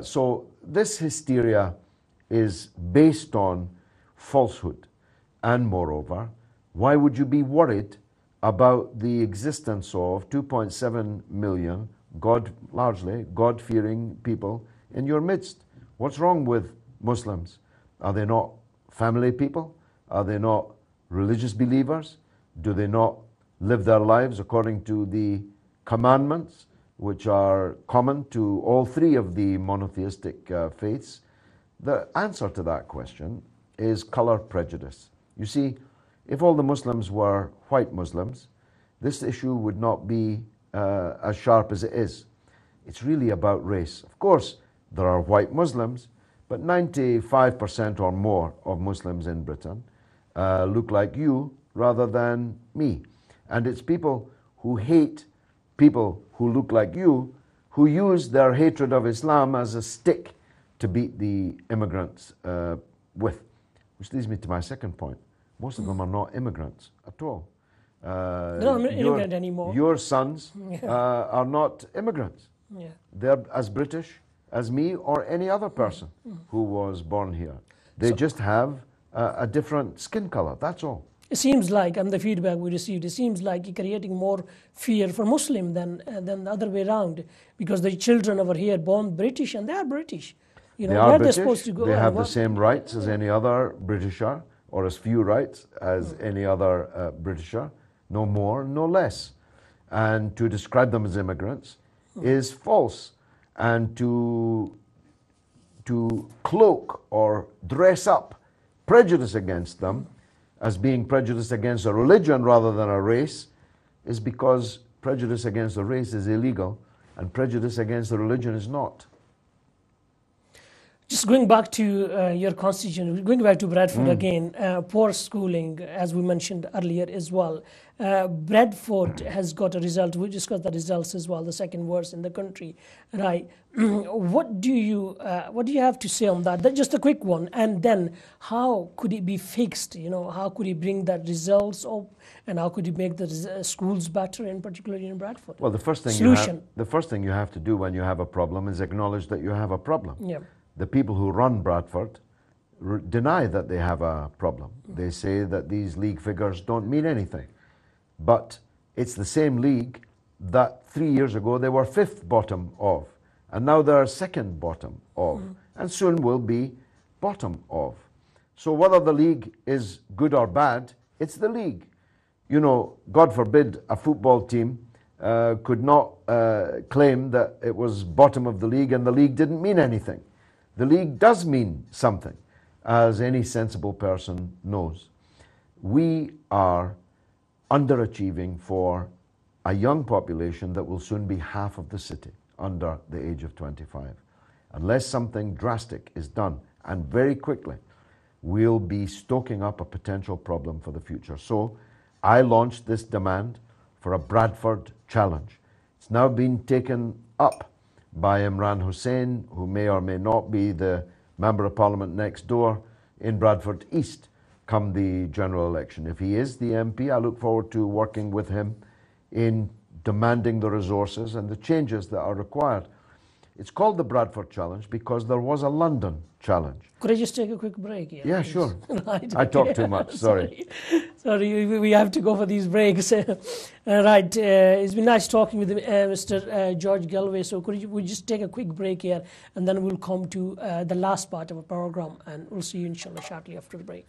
So this hysteria is based on falsehood. And moreover, why would you be worried about the existence of 2.7 million largely God-fearing people in your midst? What's wrong with Muslims? Are they not family people? Are they not religious believers? Do they not live their lives according to the commandments, which are common to all three of the monotheistic faiths? The answer to that question is color prejudice. You see, if all the Muslims were white Muslims, this issue would not be as sharp as it is. It's really about race. Of course, there are white Muslims, but 95% or more of Muslims in Britain look like you rather than me. And it's people who hate people who look like you who use their hatred of Islam as a stick to beat the immigrants with. Which leads me to my second point. Most of them are not immigrants at all. They're not immigrant anymore. Your sons are not immigrants. Yeah. They're as British as me or any other person who was born here. They just have a different skin color, that's all. It seems like, and the feedback we received, it seems like you're creating more fear for Muslim than the other way around, because the children over here born British and they are British. You know, they are where British. They're supposed to go. They have the same rights as any other Britisher, or as few rights as any other Britisher, no more, no less. And to describe them as immigrants is false. And to cloak or dress up prejudice against them as being prejudice against a religion rather than a race is because prejudice against a race is illegal and prejudice against a religion is not. Just going back to your constitution, going back to Bradford again, poor schooling, as we mentioned earlier as well. Bradford has got a result, we discussed the results as well, the second worst in the country, right? What do you have to say on that? That's just a quick one. And then how could it be fixed? You know, how could you bring that results up, and how could you make the schools better, in particular in Bradford? Well, the first thing you have to do when you have a problem is acknowledge that you have a problem. Yeah. The people who run Bradford deny that they have a problem. They say that these league figures don't mean anything. But it's the same league that 3 years ago they were fifth bottom of, and now they're second bottom of, and soon will be bottom of. So whether the league is good or bad, it's the league. You know, God forbid a football team could not claim that it was bottom of the league and the league didn't mean anything. The league does mean something, as any sensible person knows. We are underachieving for a young population that will soon be half of the city under the age of 25. Unless something drastic is done, and very quickly, we'll be stoking up a potential problem for the future. So I launched this demand for a Bradford challenge. It's now been taken up by Imran Hussain, who may or may not be the Member of Parliament next door in Bradford East come the general election. If he is the MP, I look forward to working with him in demanding the resources and the changes that are required. It's called the Bradford Challenge because there was a London challenge. Could I just take a quick break here? Yeah, please? Sure. Right, I talk too much, sorry. Sorry, we have to go for these breaks. Right, it's been nice talking with Mr. George Galloway. So could we just take a quick break here, and then we'll come to the last part of our program, and we'll see you inshallah shortly after the break.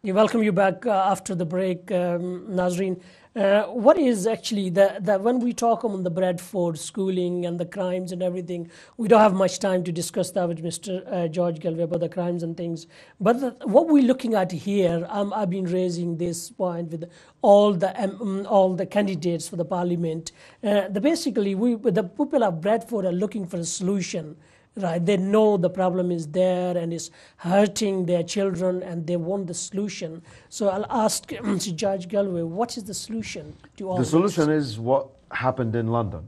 We welcome you back after the break, Nazreen. What is actually when we talk on the Bradford schooling and the crimes and everything, we don't have much time to discuss that with Mr. George Galloway about the crimes and things. But what we're looking at here, I've been raising this point with all the candidates for the parliament. Basically, the people of Bradford are looking for a solution. Right, they know the problem is there and is hurting their children, and they want the solution. So I'll ask Judge Galloway, what is the solution to all this? The solution is what happened in London.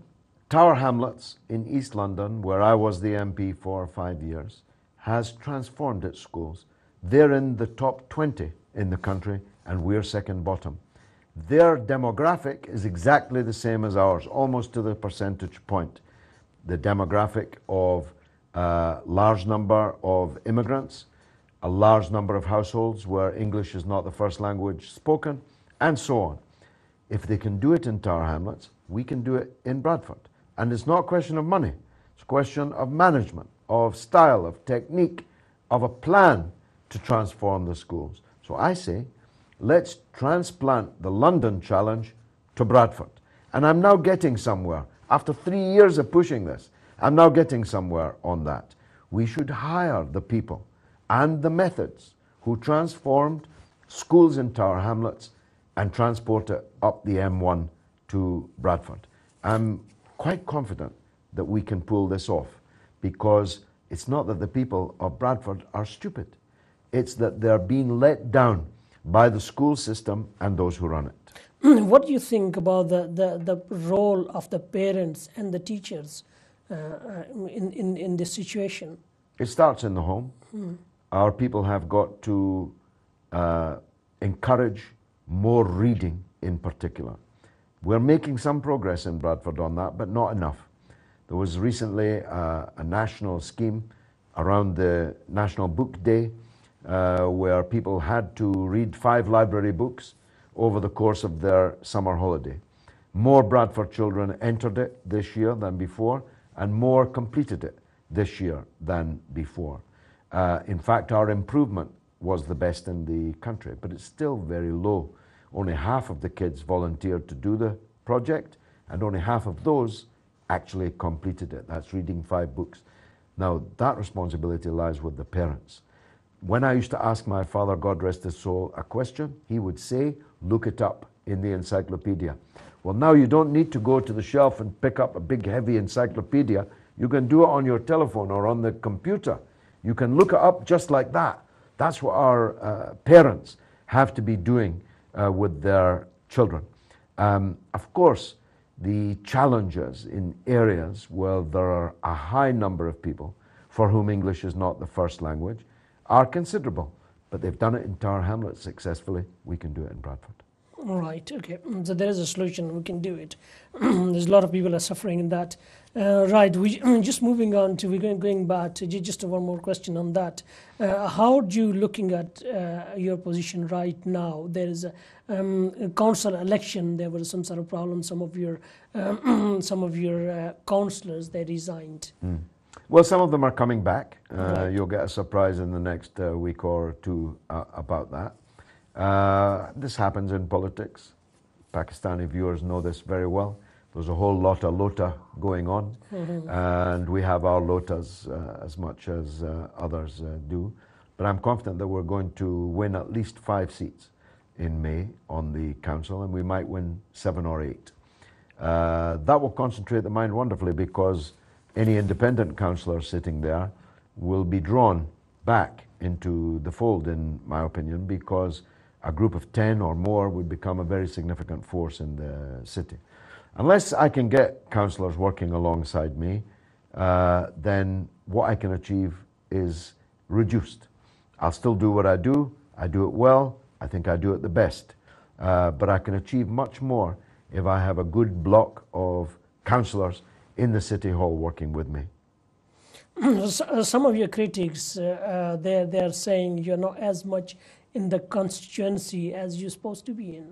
Tower Hamlets in East London, where I was the MP for 5 years, has transformed its schools. They're in the top 20 in the country, and we're second bottom. Their demographic is exactly the same as ours, almost to the percentage point. The demographic of large number of immigrants, a large number of households where English is not the first language spoken, and so on. If they can do it in Tower Hamlets, we can do it in Bradford. And it's not a question of money. It's a question of management, of style, of technique, of a plan to transform the schools. So I say, let's transplant the London challenge to Bradford. And I'm now getting somewhere. After 3 years of pushing this, I'm now getting somewhere on that. We should hire the people and the methods who transformed schools in Tower Hamlets and transport it up the M1 to Bradford. I'm quite confident that we can pull this off, because it's not that the people of Bradford are stupid. It's that they're being let down by the school system and those who run it. What do you think about the role of the parents and the teachers in this situation? It starts in the home. Our people have got to encourage more reading in particular. We're making some progress in Bradford on that, but not enough. There was recently a national scheme around the National Book Day where people had to read 5 library books over the course of their summer holiday. More Bradford children entered it this year than before, and more completed it this year than before. In fact, our improvement was the best in the country, but it's still very low. Only half of the kids volunteered to do the project, and only half of those actually completed it. That's reading 5 books. Now, that responsibility lies with the parents. When I used to ask my father, God rest his soul, a question, he would say, look it up in the encyclopedia. Well, now you don't need to go to the shelf and pick up a big heavy encyclopedia. You can do it on your telephone or on the computer. You can look it up just like that. That's what our parents have to be doing with their children. Of course, the challenges in areas where there are a high number of people for whom English is not the first language are considerable, but they've done it in Tower Hamlets successfully. We can do it in Bradford. Right, okay. So there is a solution, we can do it. There's a lot of people are suffering in that. Right, just moving on to, we're going back to just one more question on that. How do you looking at your position right now? There is a council election, there was some sort of problem, some of your councillors, they resigned. Well, some of them are coming back. Right. You'll get a surprise in the next week or two about that. This happens in politics. Pakistani viewers know this very well. There's a whole lot of lota going on, and we have our lotas as much as others do. But I'm confident that we're going to win at least 5 seats in May on the council, and we might win 7 or 8. That will concentrate the mind wonderfully, because any independent councillor sitting there will be drawn back into the fold, in my opinion, because a group of 10 or more would become a very significant force in the city. Unless I can get councillors working alongside me, then what I can achieve is reduced. I'll still do what I do it well, I think I do it the best, but I can achieve much more if I have a good block of councillors in the City Hall working with me. Some of your critics, they're saying you're not as much in the constituency as you're supposed to be in.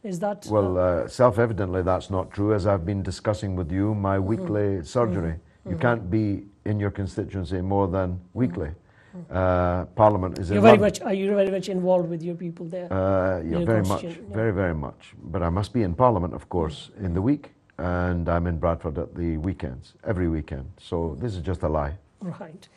Is that? Well, self-evidently that's not true. As I've been discussing with you, my weekly surgery, you can't be in your constituency more than weekly. Parliament is in You're very London. much, are you very much involved with your people there? Yeah, Your very much, constituent, yeah. very, very much. But I must be in Parliament, of course, in the week, and I'm in Bradford at the weekends, every weekend. So this is just a lie. Right.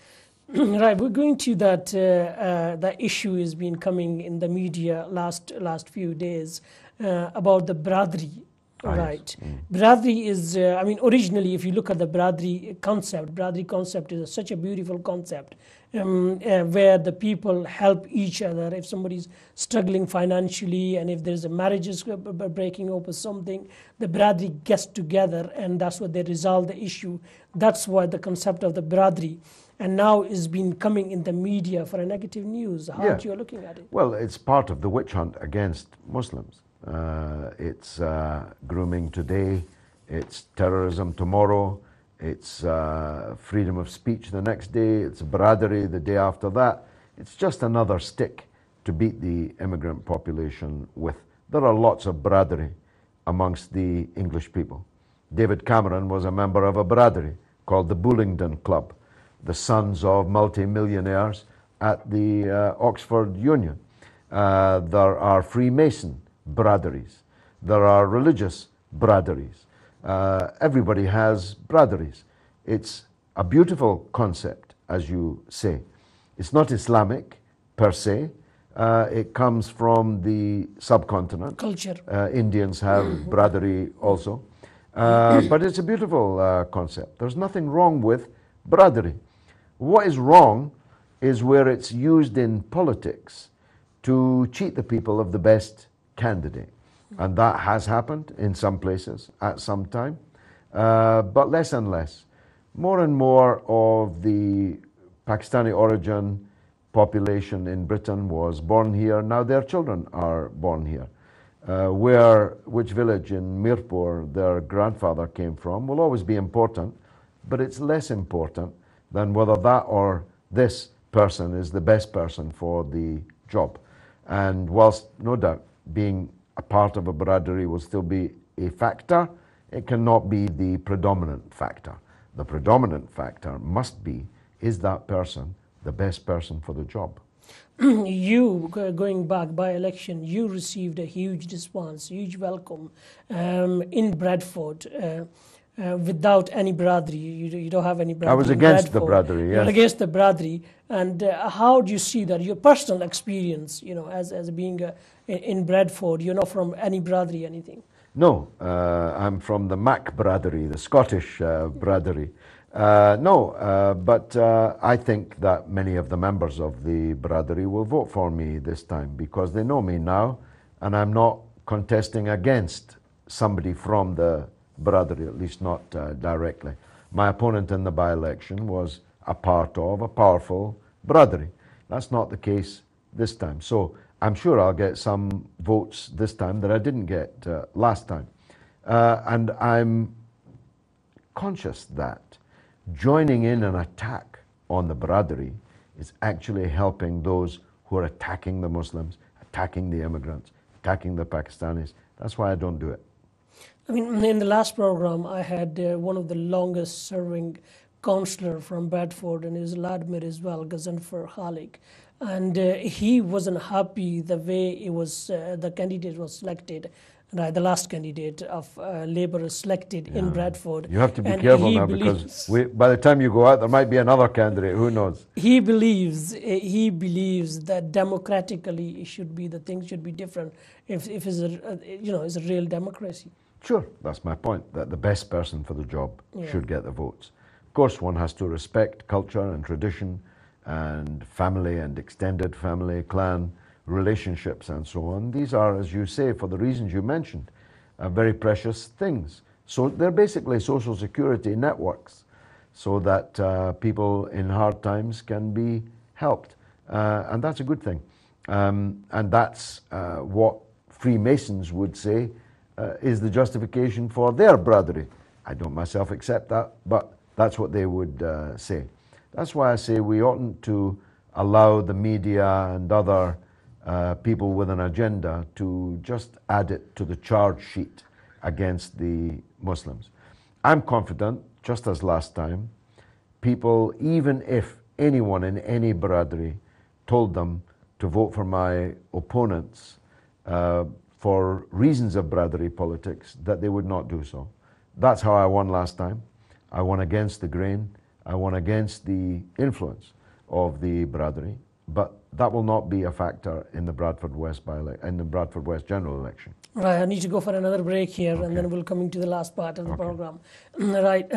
Right, we're going to that. That issue has been coming in the media last few days about the Bradri. Right. Yes. Bradri is, I mean, originally, if you look at the Bradri concept is such a beautiful concept where the people help each other. If somebody's struggling financially and if there's a marriage is breaking up or something, the Bradri gets together and that's what they resolve the issue. That's why the concept of the Bradri. And now is been coming in the media for a negative news. How Yeah. are you looking at it? Well, it's part of the witch hunt against Muslims. It's grooming today, it's terrorism tomorrow, it's freedom of speech the next day, it's bradery the day after that. It's just another stick to beat the immigrant population with. There are lots of bradery amongst the English people. David Cameron was a member of a bradery called the Bullingdon Club, the sons of multi-millionaires at the Oxford Union. There are Freemason braderies. There are religious braderies. Everybody has braderies. It's a beautiful concept, as you say. It's not Islamic per se. It comes from the subcontinent. Culture. Indians have bradery also. But it's a beautiful concept. There's nothing wrong with bradery. What is wrong is where it's used in politics to cheat the people of the best candidate. And that has happened in some places at some time, but less and less. More and more of the Pakistani origin population in Britain was born here. Now their children are born here. Which village in Mirpur their grandfather came from will always be important, but it's less important than whether that or this person is the best person for the job. And whilst no doubt being a part of a bradery will still be a factor, it cannot be the predominant factor. The predominant factor must be, is that person the best person for the job? You, going back by election, you received a huge response, huge welcome in Bradford. Without any bradery, you don't have any bradery. I was against the bradery, yes. You're against the bradery, and how do you see that? Your personal experience, as being in Bradford, you're not from any bradery, anything. No, I'm from the Mac bradery, the Scottish bradery. But I think that many of the members of the bradery will vote for me this time because they know me now, and I'm not contesting against somebody from the bradery, at least not directly. My opponent in the by-election was a part of a powerful bradery. That's not the case this time. So I'm sure I'll get some votes this time that I didn't get last time. And I'm conscious that joining in an attack on the bradery is actually helping those who are attacking the Muslims, attacking the immigrants, attacking the Pakistanis. That's why I don't do it. I mean, in the last program, I had one of the longest serving councillor from Bradford, and he was Ladmir as well, Gazanfar Khalik. And he wasn't happy the way it was, the candidate was selected. Right, the last candidate of Labour is selected in Bradford. You have to be careful now because by the time you go out, there might be another candidate. Who knows? He believes that democratically it should be, the things should be different if it's it's a real democracy. Sure, that's my point, that the best person for the job should get the votes. Of course, one has to respect culture and tradition and family and extended family, clan relationships and so on. These are, as you say, for the reasons you mentioned, very precious things. So they're basically social security networks so that people in hard times can be helped. And that's a good thing. And that's what Freemasons would say is the justification for their bradery. I don't myself accept that, but that's what they would say. That's why I say we oughtn't to allow the media and other people with an agenda to just add it to the charge sheet against the Muslims. I'm confident, just as last time, people, even if anyone in any Bradri told them to vote for my opponents for reasons of Bradri politics, that they would not do so. That's how I won last time. I won against the grain. I won against the influence of the Bradri, but that will not be a factor in the Bradford West general election. Right, I need to go for another break here, Okay. and then we'll come into the last part of the program. Right,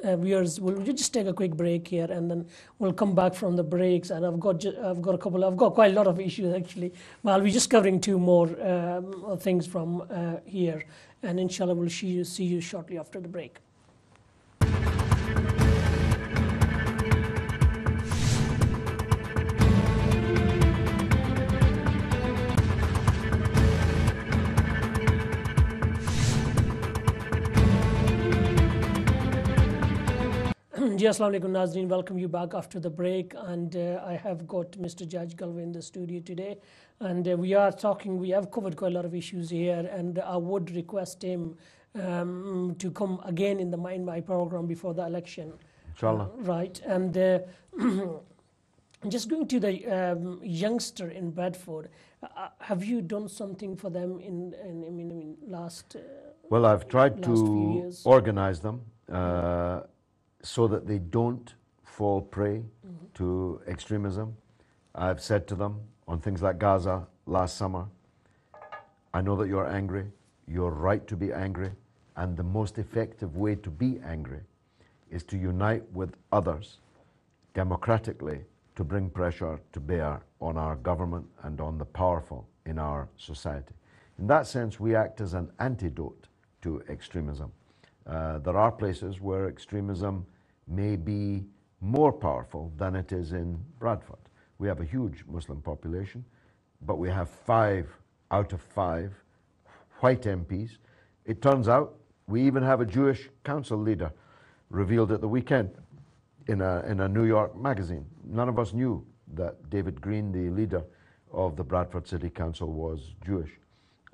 viewers, we'll just take a quick break here, and then we'll come back from the breaks. And I've got quite a lot of issues actually. But I'll be just covering two more things from here, and inshallah we'll see you shortly after the break. Assalamu alaikum Nazreen, welcome you back after the break, and I have got Mr. Judge Galloway in the studio today, and we have covered quite a lot of issues here, and I would request him to come again in my program before the election. Inshallah. Right, and just going to the youngster in Bradford, have you done something for them in last Well, I've tried few to years? organize them so that they don't fall prey to extremism. I've said to them on things like Gaza last summer, I know that you're angry, you're right to be angry, and the most effective way to be angry is to unite with others democratically to bring pressure to bear on our government and on the powerful in our society. In that sense, we act as an antidote to extremism. There are places where extremism may be more powerful than it is in Bradford. We have a huge Muslim population, but we have 5 out of 5 white MPs. It turns out we even have a Jewish council leader revealed at the weekend in a New York magazine. None of us knew that David Green, the leader of the Bradford City Council, was Jewish.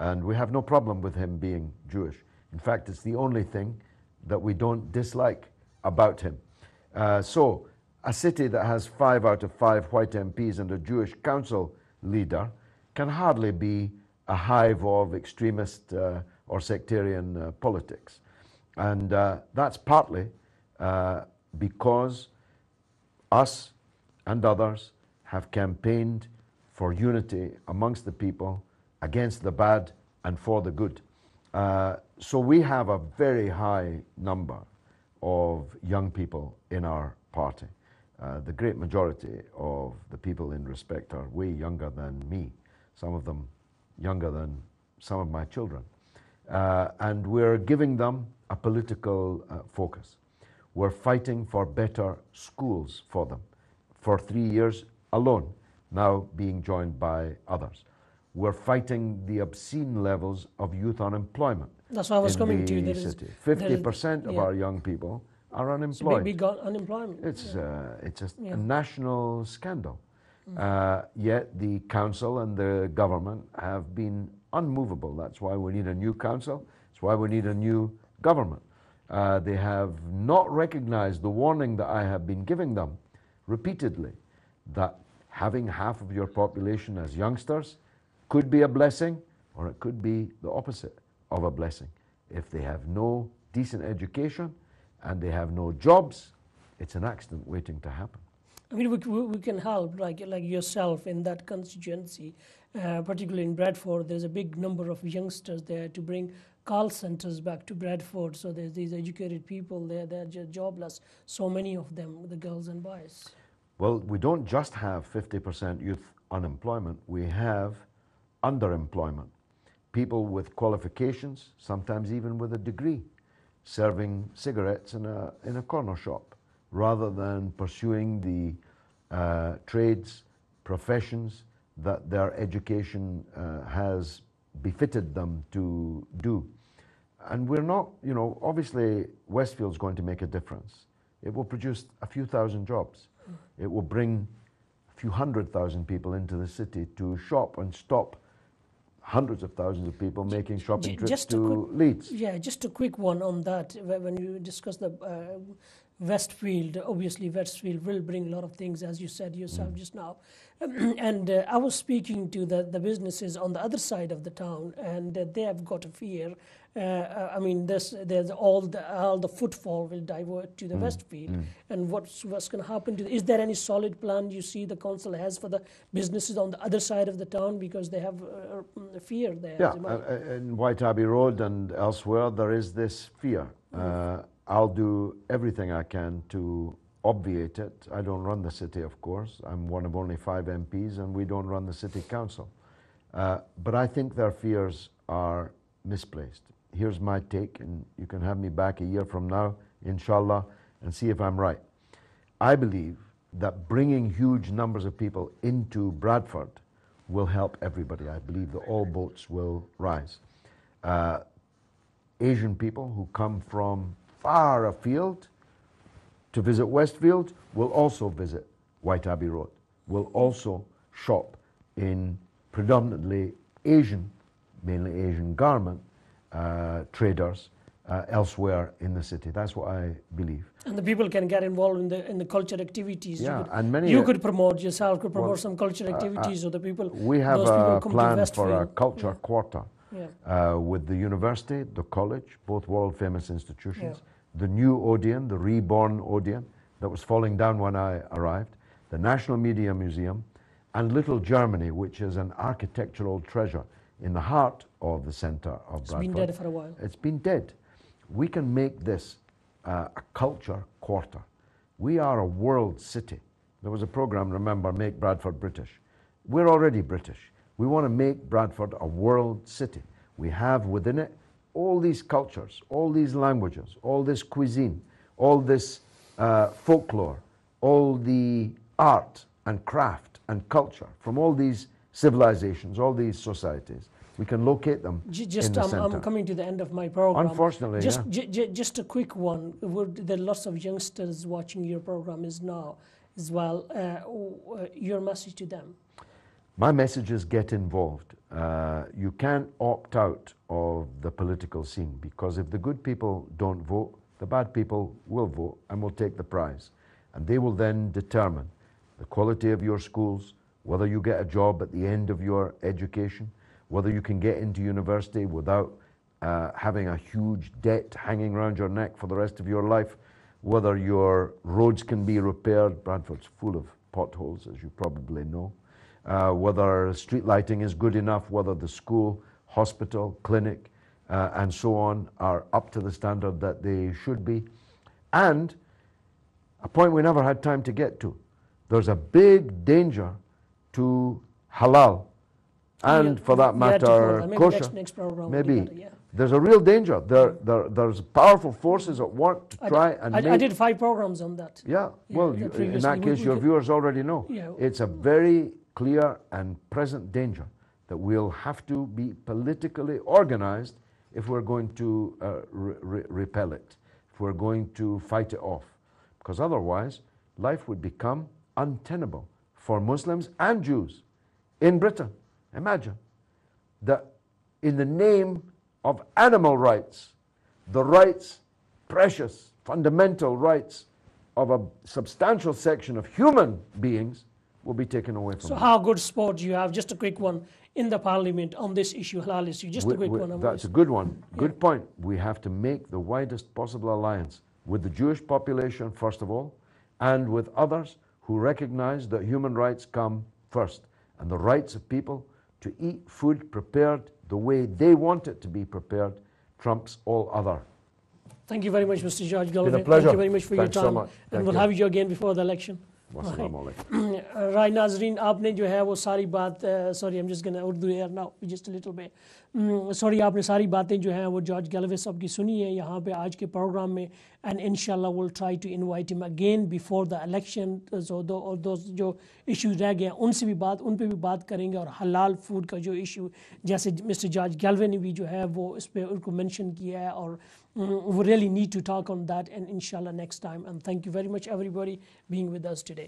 And we have no problem with him being Jewish. In fact, it's the only thing that we don't dislike about him. So a city that has 5 out of 5 white MPs and a Jewish council leader can hardly be a hive of extremist or sectarian politics. And that's partly because us and others have campaigned for unity amongst the people, against the bad and for the good. So we have a very high number of young people in our party. The great majority of the people in Respect are way younger than me, some of them younger than some of my children. And we're giving them a political focus. We're fighting for better schools for them for 3 years alone, now being joined by others. We're fighting the obscene levels of youth unemployment. That's what I was coming to. 50% of our young people are unemployed. Big unemployment. It's just a national scandal. Yet the council and the government have been unmovable. That's why we need a new council. That's why we need a new government. They have not recognized the warning that I have been giving them repeatedly, that having half of your population as youngsters could be a blessing, or it could be the opposite of a blessing. If they have no decent education and they have no jobs, it's an accident waiting to happen. I mean, we can help, like yourself in that constituency, particularly in Bradford. There's a big number of youngsters there to bring call centers back to Bradford. So there's these educated people there, they're jobless. So many of them, the girls and boys. Well, we don't just have 50% youth unemployment, we have underemployment. People with qualifications, sometimes even with a degree, serving cigarettes in a corner shop, rather than pursuing the trades, professions that their education has befitted them to do. And we're not, obviously Westfield's going to make a difference. It will produce a few thousand jobs. It will bring a few 100,000 people into the city to shop and stop hundreds of thousands of people making shopping trips to Leeds. Yeah, just a quick one on that. When you discuss the Westfield, obviously Westfield will bring a lot of things, as you said yourself just now. And I was speaking to the businesses on the other side of the town, and they have got a fear. I mean, there's all the footfall will divert to the Westfield. And what's going to happen is there any solid plan you see the council has for the businesses on the other side of the town, because they have fear there? Yeah, in White Abbey Road and elsewhere, there is this fear. I'll do everything I can to obviate it. I don't run the city, of course. I'm one of only 5 MPs, and we don't run the city council. But I think their fears are misplaced. Here's my take, and you can have me back a year from now, inshallah, and see if I'm right. I believe that bringing huge numbers of people into Bradford will help everybody. I believe that all boats will rise. Asian people who come from far afield to visit Westfield will also visit White Abbey Road, will also shop in predominantly Asian, mainly Asian garment traders elsewhere in the city. That's what I believe. And the people can get involved in the culture activities. Yeah, and many you could promote yourself, could promote some culture activities, or the people. We have a plan for a culture quarter with the university, the college, both world famous institutions. The new Odeon, the reborn Odeon that was falling down when I arrived, the National Media Museum, and Little Germany, which is an architectural treasure in the heart of the centre of Bradford. It's been dead for a while. It's been dead. We can make this a culture quarter. We are a world city. There was a program, remember, Make Bradford British. We're already British. We want to make Bradford a world city. We have within it all these cultures, all these languages, all this cuisine, all this folklore, all the art and craft and culture from all these civilizations, all these societies. We can locate them in the center. I'm coming to the end of my program. Unfortunately, just a quick one. There are lots of youngsters watching your program now as well. Your message to them? My message is get involved. You can't opt out of the political scene, because if the good people don't vote, the bad people will vote and will take the prize. And they will then determine the quality of your schools, whether you get a job at the end of your education, whether you can get into university without having a huge debt hanging around your neck for the rest of your life, whether your roads can be repaired. Bradford's full of potholes, as you probably know. Whether street lighting is good enough, whether the school, hospital, clinic, and so on are up to the standard that they should be. And a point we never had time to get to, there's a big danger to halal, and for that matter, kosher. Next program maybe. There's a real danger. There's powerful forces at work to try and make... I did 5 programs on that. Yeah, well, in that case, your viewers already know. It's a very clear and present danger that we'll have to be politically organized if we're going to repel it, if we're going to fight it off. Because otherwise, life would become untenable for Muslims and Jews in Britain. Imagine that in the name of animal rights, the rights, precious, fundamental rights of a substantial section of human beings will be taken away from us. So how good sport do you have? Just a quick one in the parliament on this issue, halal issue. Just a quick one. That's a good one. Good point. We have to make the widest possible alliance with the Jewish population, first of all, and with others who recognize that human rights come first, and the rights of people to eat food prepared the way they want it to be prepared trumps all other. Thank you very much, Mr. George Galloway. It's been a pleasure. Thank you very much for your time. So much. And we'll have you again before the election. Right, नाजरीन आपने जो है वो सारी बात sorry I'm just going to Urdu here now just a little bit sorry आपने सारी बातें जो हैं वो जॉर्ज गैलवे साहब की सुनी है यहाँ पे आज के प्रोग्राम में and inshallah we'll try to invite him again before the election so those जो issues रह गए उन पे भी बात करेंगे और हलाल फूड का जो issue जैसे मिस्टर जॉर्ज गैलवे ने भी जो है वो इस पे उनको mention किया है और we really need to talk on that and inshallah next time and thank you very much everybody being with us today.